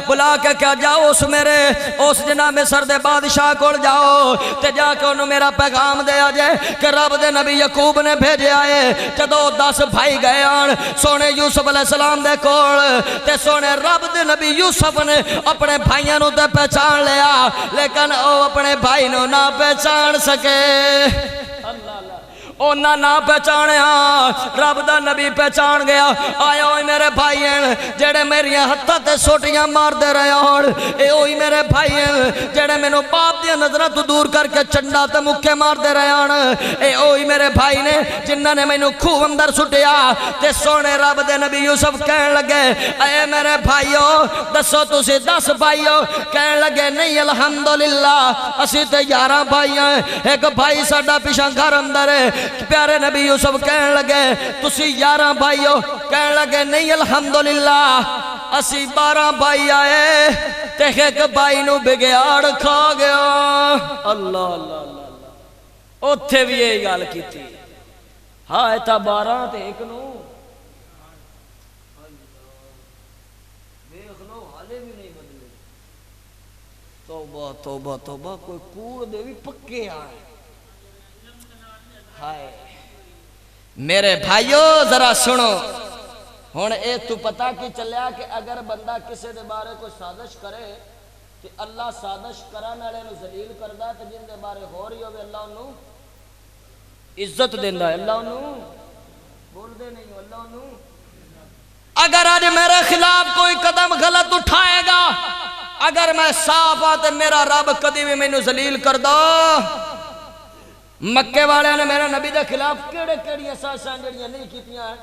بلا کے کیا جاؤ اس جناب مصر دے بادشاہ کول جاؤ تے جا کے انہوں میرا پیغام دے آجے کہ رب دے نبی یعقوب نے بھیجے آئے جدو 10 بھائی گئے آن سونے یوسف علیہ السلام دے کول تے سونے رب دے نبی یوسف نے اپنے بھائیاں نو تے پہچان لیا لیکن او اپنے بھائی نو نہ پہچان سکے اونا نہ پہچانیا رب دا نبی پہچان گیا آیا ہوئی میرے بھائی ہیں جڑے میری ہتھا تے سوٹیاں مار دے رہے ہون اے ہوئی میرے بھائی ہیں جڑے میں نو باپ دیا نظرہ تو دور کر کے چنڈا تے مکھے مار دے رہے ہون اے ہوئی میرے بھائی نے جنہ نے میں نو خوب اندر سٹیا تے سونے رب دے نبی یوسف کہنے لگے اے میرے بھائیو دسو تسی 10 بھائیو کہنے لگے نہیں الحمدللہ اسی تے 11 بھائی ہیں ایک بھائی ساڈا پیچھے گھر اندر ہے پیارے نبی یوسف کہنے لگے تسی 11 بھائی ہو کہنے لگے نہیں الحمدللہ اسی 12 بھائی آئے تے ایک بھائی نو بگیاڑ کھا گیا اللہ اللہ اللہ اوتھے بھی یہی گال کی تھی ہاں تا 12 تے ایک نو دیکھ لو حالے بھی نہیں بدلے توبہ توبہ توبہ کوئی کوڑ دے بھی پکے آئے میرے بھائیو ذرا سنو ہون اے تو پتا کی چلیا کہ اگر بندہ کسے دے بارے کوئی سازش کرے کہ اللہ سازش کرانا لے نو ذلیل کردہ تو جن دے بارے ہو رہی ہوئے اللہ انہوں عزت دیندہ ہے اللہ انہوں بول دے نہیں ہو اللہ انہوں اگر آج میرے خلاف کوئی قدم غلط اٹھائے گا اگر میں صاف آتے میرا رب کدی بھی میں نو ذلیل کردہ مکے والے نے میرے نبی دے خلاف کیڑے کیڑی سازشاں جڑیاں نہیں کیتیاں ہیں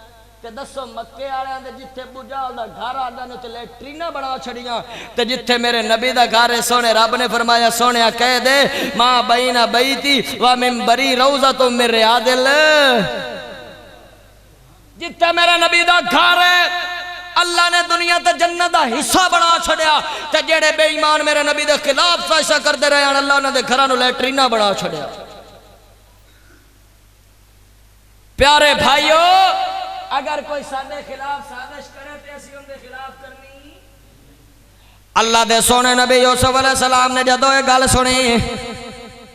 تے دسو مکے والے دے جتھے بجال دا گھر آندا نے تے لیٹرینا بنا چھڑیاں تے جتھے میرے نبی دا گھر ہے سونے رب نے فرمایا سونیا کہہ دے ماں بین بیتی و منبری روضۃ من ریاض اللہ جتھے میرے نبی دا گھر ہے اللہ نے دنیا تے جنت دا حصہ بنا چھڑیا تے جڑے بے ایمان میرے نبی دے خلاف سازشاں کردے رہے ہیں اللہ نے دے گھراں نو لیٹرینا بنا چھڑیا پیارے بھائیو اگر کوئی سادے خلاف سازش کرے تے اسی ان دے خلاف کرنی اللہ دے سونے نبی یوسف علیہ السلام نے جدو یہ گل سنی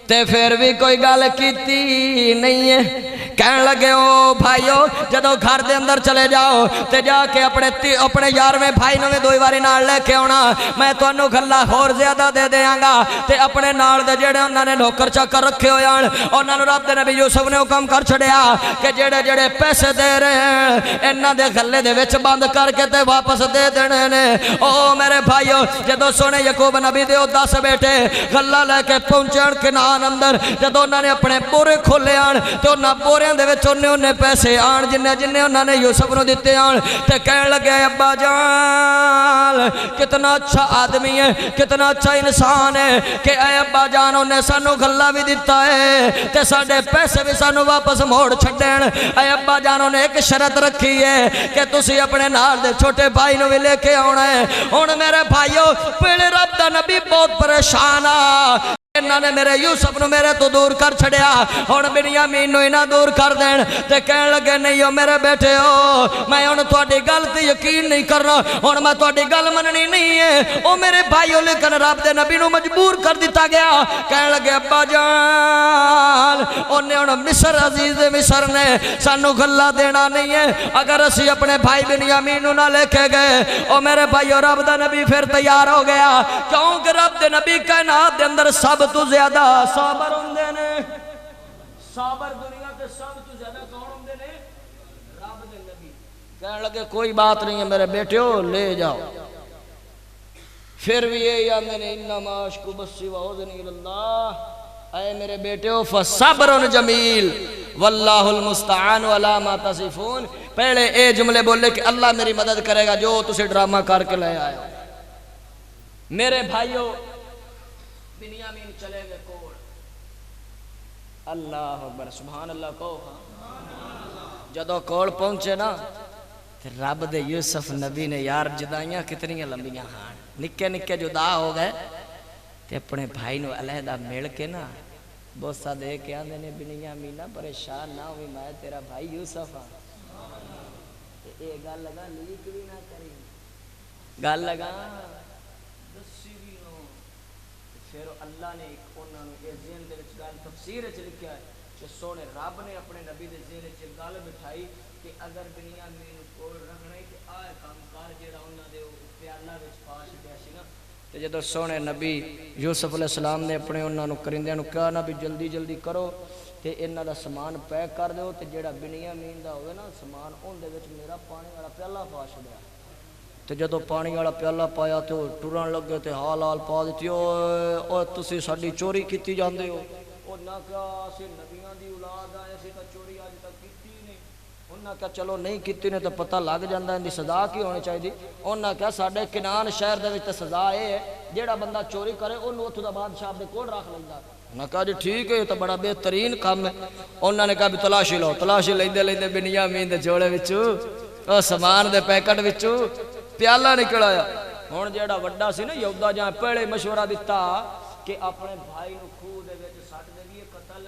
تے پھر بھی کوئی گل کیتی نہیں ہے کہنے لگے او بھائیو جدو گھر دے اندر چلے جاؤ تے جا کے اپنے یارویں بھائی نویں دوئی واری نال لے کے ہونا میں تو انہوں گھلا اور زیادہ دے دیاں گا تے اپنے نال دے جڑے انہوں نے نوکر چاکر رکھے ہوئے ہیں انہوں نے رب دے نبی یوسف نے حکم کر چھڑیا کہ جڑے جڑے پیسے دے رہے ہیں انہوں دے گھلے دے وچ بند کر کے تے واپس دے دینے نے او میرے بھائیو جدو سونے یعقوب نبی دے 10 بیٹے گھلہ لے کے پہنچے کنعان اندر جدو انہوں نے اپنے بورے کھولے آن تو انہوں بورے دے وچ انہیں پیسے آن جنہیں انہوں نے یوسف نو دیتے آن تے کہنے لگے ابا جان کتنا اچھا آدمی ہے کتنا اچھا انسان ہے کہ اے ابا جان انہیں سانو گھلہ بھی دیتا ہے تے ساڑھے پیسے بھی سانو واپس موڑ چھڑیں اے ابا جان انہیں ایک شرط رکھی ہے کہ تسی اپنے نال دے چھوٹے بھائی نو بھی لے کے آنا ہے ان میرے بھائیو پیڑے رب دا نبی بہت پریشان انہاں نے میرے یوسف نو میرے تو دور کر چھڑیا ہن بنیامین نو انہاں دور کر دین تے کہن لگے نہیں او میرے بیٹے ہو میں ہن تہاڈی گل تے یقین نہیں کرنا ہن میں تہاڈی گل مننی نہیں ہے او میرے بھائیو لیکن رب دے نبی نو مجبور کر دیتا گیا کہن لگے ابا جان اونے ہن مصر عزیز مصر نے سانو گلا دینا نہیں ہے اگر اسی اپنے بھائی بنیامین نو نہ لے کے گئے او میرے بھائیو رب دا نبی پھر تیار ہو گیا کیونکہ رب دے نبی کائنات دے اندر سب تو زیادہ صابر ہوندے نے صابر دنیا تے سب تو زیادہ کون ہوندے نے رب دے نبی کہنے لگے کوئی بات نہیں ہے میرے بیٹیو لے جاؤ پھر بھی یہ آندے نے انما اشکو بسی و حزنی اللہ اے میرے بیٹیو فصبر جمیل واللہ المستعان علی ما تصفون پہلے اے جملے بولے کہ اللہ میری مدد کرے گا جو تسے ڈرامہ کر کے لے آئے میرے بھائیو بنیامین چلے گئے کوڑ اللہ اکبر سبحان اللہ کو جدو کوڑ پہنچے نا رب دے یوسف نبی نے یار جدائیاں کتنی لمبیاں ہاں نکے نکے جدا ہو گئے تے اپنے بھائی نو علیحدہ مل کے نا بوسہ دے کے آندے نے بنیامین پریشان نہ ہوئی میں تیرا بھائی یوسف ہاں اے گل لگا لیک بھی نہ کری گل لگا دسی بھی نو پھر اللہ نے ایک انہاں نو اے ذہن دے وچ گل تفسیر وچ لکھیا ہے کہ سونے رب نے اپنے نبی دے ذہن وچ گل بٹھائی کہ اگر بنیامین کو رکھنا ہے کہ آئے کام کار جڑا انہاں دے پیالہ وچ پاش پیا سی نا تے جدوں سونے نبی یوسف علیہ السلام نے اپنے انہاں نو کرندیاں نو کہا نا بھی جلدی جلدی کرو تے انہاں دا سامان پیک کر دیو تے جڑا بنیامین دا ہوے نا سامان اون دے وچ میرا پانی والا پیالہ پا چھڈیا تے جدوں پانی والا پیالہ پایا تے او ٹرن لگے تے حال حال پا دتی او تسی ساڈی چوری کیتی جاندے ہو او نہ کہ اسی نبیاں دی اولاد آئے سی تے چوری اج تک کیتی نہیں انہاں کہ چلو نہیں کیتی نے تے پتہ لگ جاندا ہے ان دی سزا کی ہونی چاہیے انہاں کہ ساڈے کنان شہر دے وچ تے سزا اے ہے جیڑا بندہ چوری کرے اونوں اوتھوں دا بادشاہ دے کول رکھ لیندا میں کہا جی ٹھیک ہے یہ تو بڑا بہترین کام ہے انہوں نے کہا بھی تلاشی لو تلاشی لیندے لیندے بنیامین دے جوڑے وچوں او سامان دے پیکٹ وچوں پیالہ نکل آیا ہن جیڑا وڈا سی نا یہودا جہاں پہلے مشورہ دیتا کہ اپنے بھائی نو خوہ دے وچ سٹ دیویے قتل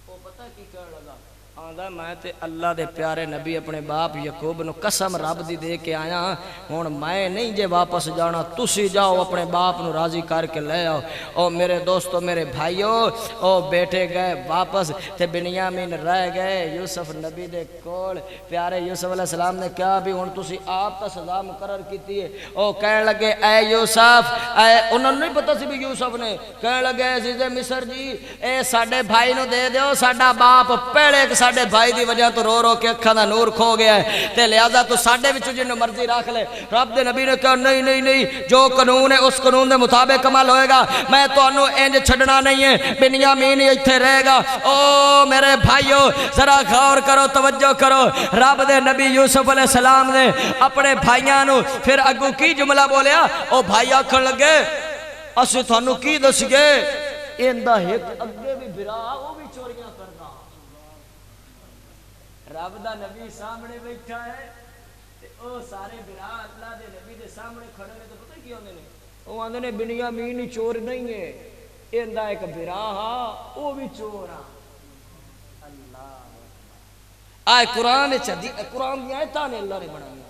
او پتہ کی کہن لگا آندا میں تے اللہ دے پیارے نبی اپنے باپ یعقوب نو قسم رب دی دے کے آیا ہن میں نہیں جے واپس جانا تسی جاؤ اپنے باپ نو راضی کر کے لے آؤ او میرے دوستو میرے بھائیو او بیٹے گئے واپس تے بنیامین رہ گئے یوسف نبی دے کول پیارے یوسف علیہ السلام نے کہا بھی ہن تسی آپ تا سزا مقرر کیتی ہے او کہن لگے اے یوسف اے انہوں نے نہیں پتہ سی بھی یوسف نے کہن لگے عزیز مصر جی اے ساڈے بھائی نو دے دیو ساڈا باپ پہلے ساڈے بھائی دی وجہ تو رو رو کے اکھاں دا نور کھو گیا ہے تے لہذا تو ساڈے وچوں جنوں مرضی رکھ لے رب دے نبی نے کہا نہیں نہیں نہیں جو قانون ہے اس قانون دے مطابق عمل ہوئے گا میں تانوں انج چھڈنا نہیں ہے بنیامین ایتھے رہے گا او میرے بھائیو ذرا غور کرو توجہ کرو رب دے نبی یوسف علیہ السلام نے اپنے بھائیاں نو پھر اگوں کی جملہ بولیا او بھائی آکھن لگے اسی تانوں کی دس گے ایندا ایک اگے بھی بھرا او بھی چوریاں کردا رب دا نبی سامنے بیٹھا ہے تے او سارے بھرا اللہ دے نبی دے سامنے کھڑے نے تے پتہ کی ہوندے نے او آندے نے بنیامین ہی چور نہیں ہے ایندا ایک بھرا ہا او بھی چور ہا اللہ آئے قرآن قرآن دی آیتاں نے اللہ نے بنائی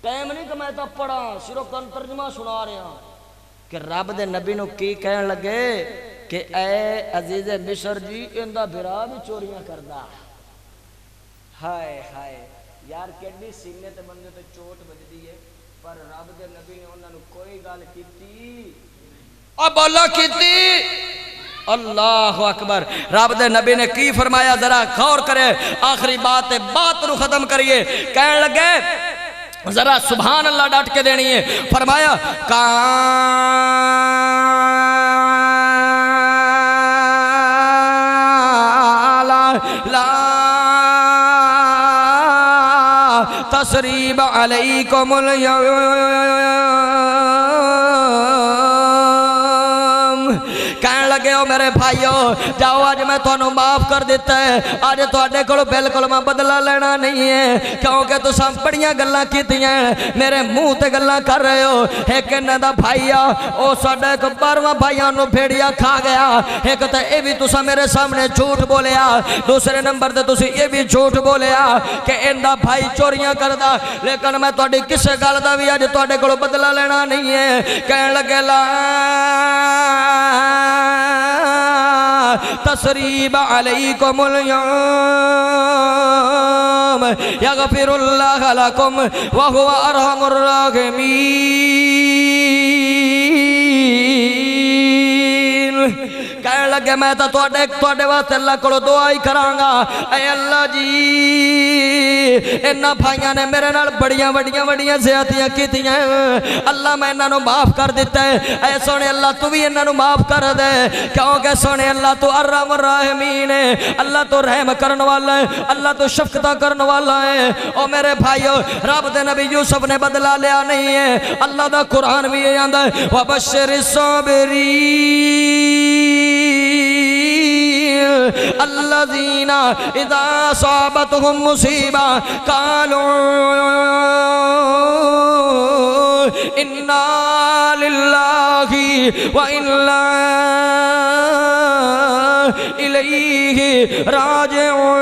ٹائم نہیں کہ میں تا پڑھا صرف ترجمہ سنا رہا ہوں کہ رب دے نبی نو کی کہن لگے کہ اے عزیز مصر جی ایندا بھرا بھی چوریاں کردا ہائے ہائے یار کیڈی سینے تے بندے تے چوٹ بجدی ہے پر رب دے نبی نے انہاں نو کوئی گل کیتی اب اللہ کیتی اللہ اکبر رب دے نبی نے کی فرمایا ذرا غور کرے آخری بات ہے بات نو ختم کریے کہن لگے ذرا سبحان اللہ ڈٹ کے دینی ہے فرمایا تسریب علیکم اليوم کہنے لگے ہو میرے بھائیو جاؤ آج میں تھانوں معاف کر دیتا ہے آج تھوڑے کو بالکل میں بدلہ لینا نہیں ہے کیونکہ تو سب بڑیاں گلاں کیتیاں میرے منہ تے گلاں کر رہے ہو ایک انہاں دا بھائیا او ساڈا ایک 12واں بھائیاں نو بھیڑیا کھا گیا ایک تے اے بھی تساں میرے سامنے جھوٹ بولیا دوسرے نمبر تے تسی یہ بھی جھوٹ بولیا کہ اندا بھائی چوریاں کردا لیکن میں تہاڈی کسے گل دا بھی اج تہاڈے کولوں بدلہ لینا نہیں ہے کہن لگے لا تسریب علیکم اليوم یغفر اللہ لکم وہو ارحم الراحمین کہنے لگے میں تو توڑے واسطے اللہ کو دعا ہی کرانگا اے اللہ جی انہاں بھائیاں نے میرے نال بڑیاں زیادتیاں کیتیاں اللہ میں انہاں نو معاف کر دیتا ہے اے سونے اللہ تو بھی انہاں نو معاف کر دے کیونکہ سونے اللہ تو ارحم الراحمین ہے اللہ تو رحم کرن والا ہے اللہ تو شفقتہ کرن والا ہے او میرے بھائیو رب دے نبی یوسف نے بدلا لیا نہیں ہے اللہ دا قرآن بھی یہ آندہ ہے وَبَشِّرِ الصَّابِرِينَ الذين إذا أصابتهم مصيبة قالوا إنا لله وإنا إليه راجعون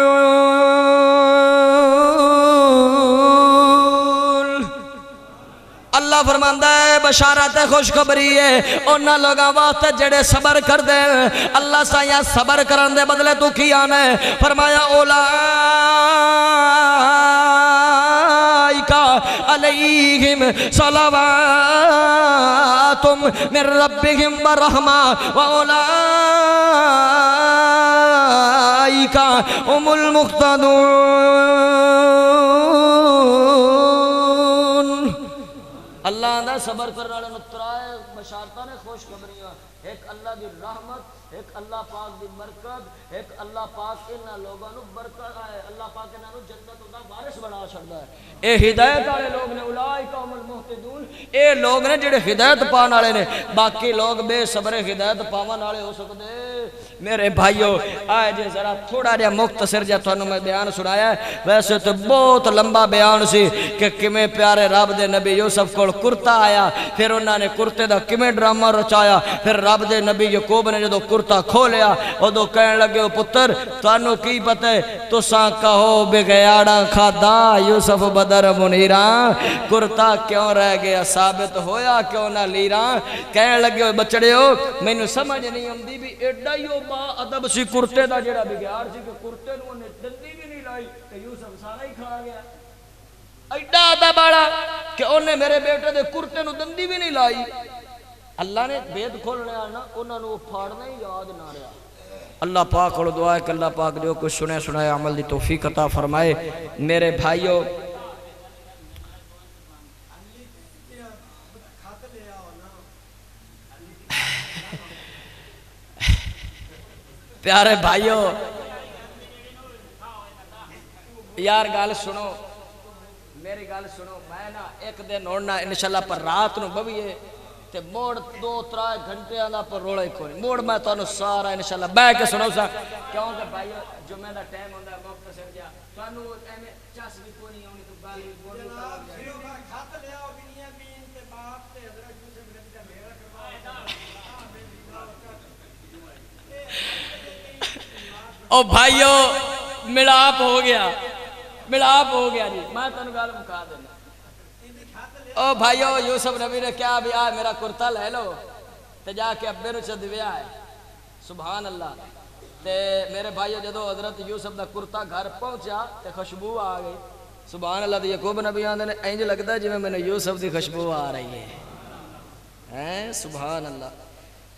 اللہ فرماندہ ہے بشارت خوشخبری ہے انہاں لوگاں واسطے جڑے صبر کر دے اللہ سایہ صبر کرن دے بدلے تو کی آنے فرمایا اولائکا علیہم صلوات من ربہم ورحمہ واولائکا هم المقتدون اللہ اندہ صبر کر رہا نترائے بشارتہ نے خوش خبریاں ایک اللہ دی رحمت ایک اللہ پاک دی برکت ایک اللہ پاک انہاں لوگاں نو برکت آئے اللہ پاک انہاں نو جنت دا وارث بنا چھڑدا ہے اے ہدایت والے لوگ نے اولئک هم المہتدون اے لوگ نے جڑے ہدایت پان والے نے باقی لوگ بے صبر ہدایت پاون والے ہو سکدے میرے بھائیو آئے جے ذرا تھوڑا جا مختصر جا تھانوں میں بیان سنایا ہے ویسے تو بہت لمبا بیان سی کہ کمیں پیارے رب دے نبی یوسف کو کرتا آیا پھر انہوں نے کرتے دا کمیں ڈرامہ رچایا پھر رب دے نبی یعقوب نے جو کرتا کھولیا وہ دو کہنے لگے پتر تانوں کی پتہ ہے تو ساں کہو بگیاڑا کھادا یوسف بدر منیران کرتا کیوں رہ گیا ثابت ہویا کیوں نہ لیران کہنے لگے بچڑے ہو میں نے سمجھ نہیں ہوندی بھی ایڈا ہی با ادب سی کرتے دا جڑا بگیار سی کہ کرتے نو نے دندی بھی نہیں لائی کہ یوسف سارا ہی کھا گیا ایڈا ادب باڑا کہ انہیں میرے بیٹے دے کرتے نو دندی بھی نہیں لائی اللہ نے بید کھولنے آنا انہوں نے پھاڑنا ہی یاد نہ رہا اللہ پاک اور دعا ہے کہ اللہ پاک جو کچھ سنے سنائے عمل دی توفیق عطا فرمائے میرے بھائیو پیارے بھائیو یار گال سنو میری گال سنو میں نا ایک دن ہونا انشاءاللہ پر رات نو بویے تے موڑ 2-3 گھنٹے آنا پر روڑا ہی کوئی موڑ میں تو سارا انشاءاللہ بیٹھ کے سنو سا کیونکہ بھائیو جو میں دا ٹائم ہوندہ ہے مختصر جا تو انو ایمیں چاس بھی کوئی نہیں ہونی تو بالی بولو او بھائیو ملاپ ہو گیا جی میں تنو گال مکا دینا او بھائیو یوسف نبی نے کیا بھی آئے میرا کرتا لے لو تے جا کے ابے نو چد بھی آئے سبحان اللہ تے میرے بھائیو جدو حضرت یوسف دا کرتا گھر پہنچا تے خوشبو آ گئی سبحان اللہ تے یعقوب نبی آندے نے اینج لگتا ہے جی میں نے یوسف دی خوشبو آ رہی ہے سبحان اللہ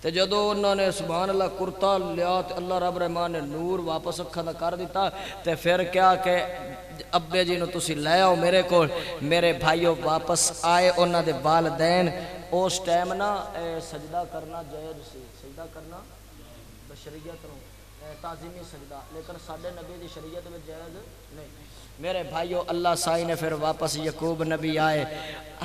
تے جدو انہوں نے سبحان اللہ کرتا لیا تے اللہ رب رحمان نے نور واپس اکھا دا کر دیتا تے پھر کیا کہ ابے جی نو تسی لے آؤ میرے کو میرے بھائیو واپس آئے انہوں دے والدین اس ٹائم نا سجدہ کرنا جائز سی سجدہ کرنا بشریت رو تعظیمی سجدہ، لیکن ساڈے نبی دی شریعت میں جائز نہیں۔ میرے بھائیو اللہ سائی نے پھر واپس یعقوب نبی آئے،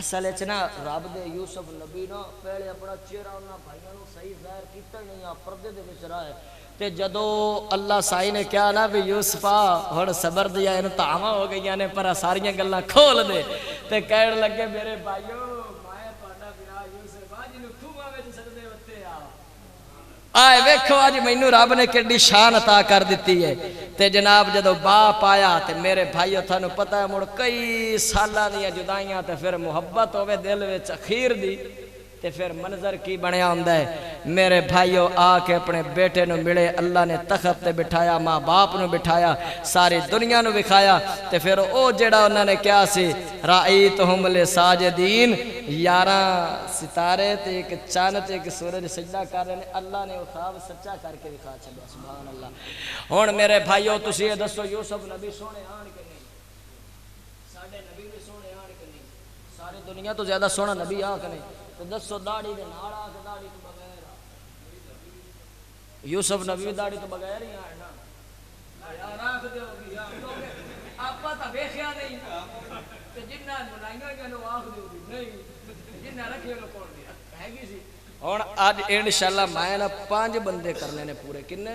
اصل اچ نا رب دے یوسف نبی نا پہلے اپنا چہرہ انہاں بھائیوں نوں صحیح ظاہر کیتا ہی نہیں، آ پردے دے وچ رہے تے جدو اللہ سائی نے کہا نا بھی یوسفا ہن صبر دیا ان تاواں ہو گئیاں نے پر ساریاں گلاں کھول دے تے کہن لگے میرے بھائیو میں تہاڈا بیڑا یوسف آ جنوں کھوواں وچ سجدے وتے آئے ویکھو آج مینوں رب نے کیڑی شان عطا کر دیتی ہے تے جناب جدو باپ آیا تے میرے بھائیو تھانوں پتہ ہے مڑ کئی سالاں دیاں جدائیاں تے پھر محبت ہوے دل وچ اخیر دی تے پھر منظر کی بنیا ہوندا ہے میرے بھائیو آ کے اپنے بیٹے نو ملے اللہ نے تخت تے بٹھایا ماں باپ نو بٹھایا ساری دنیا نو بکھایا تے پھر او جڑا انہاں نے کیا سی رائیتہم لساجدین 11 ستارے تے ایک چاند تے ایک سورج سجدہ کر رہے ہیں اللہ نے وہ خواب سچا کر کے دکھا چھڈیا سبحان اللہ ہن میرے بھائیو تسی یہ دسو یوسف نبی سونے آن کے نہیں ساڈے نبی بھی سونے آن کے نہیں ساری دنیا تو زیادہ سونا نبی آ کے نہیں تو دسو داڑھی دے نال آ کے داڑھی تو بغیر یوسف نبی داڑھی تو بغیر ہی آئے نا یار آکھ دیو گی یار آپا تا ویکھیا نہیں تے جنہاں بنائیاں جنوں آکھ دیو گی نہیں جنہاں رکھے لو کون دی ہے گی سی ہن اج انشاءاللہ میں نا 5 بندے کرنے نے پورے کنے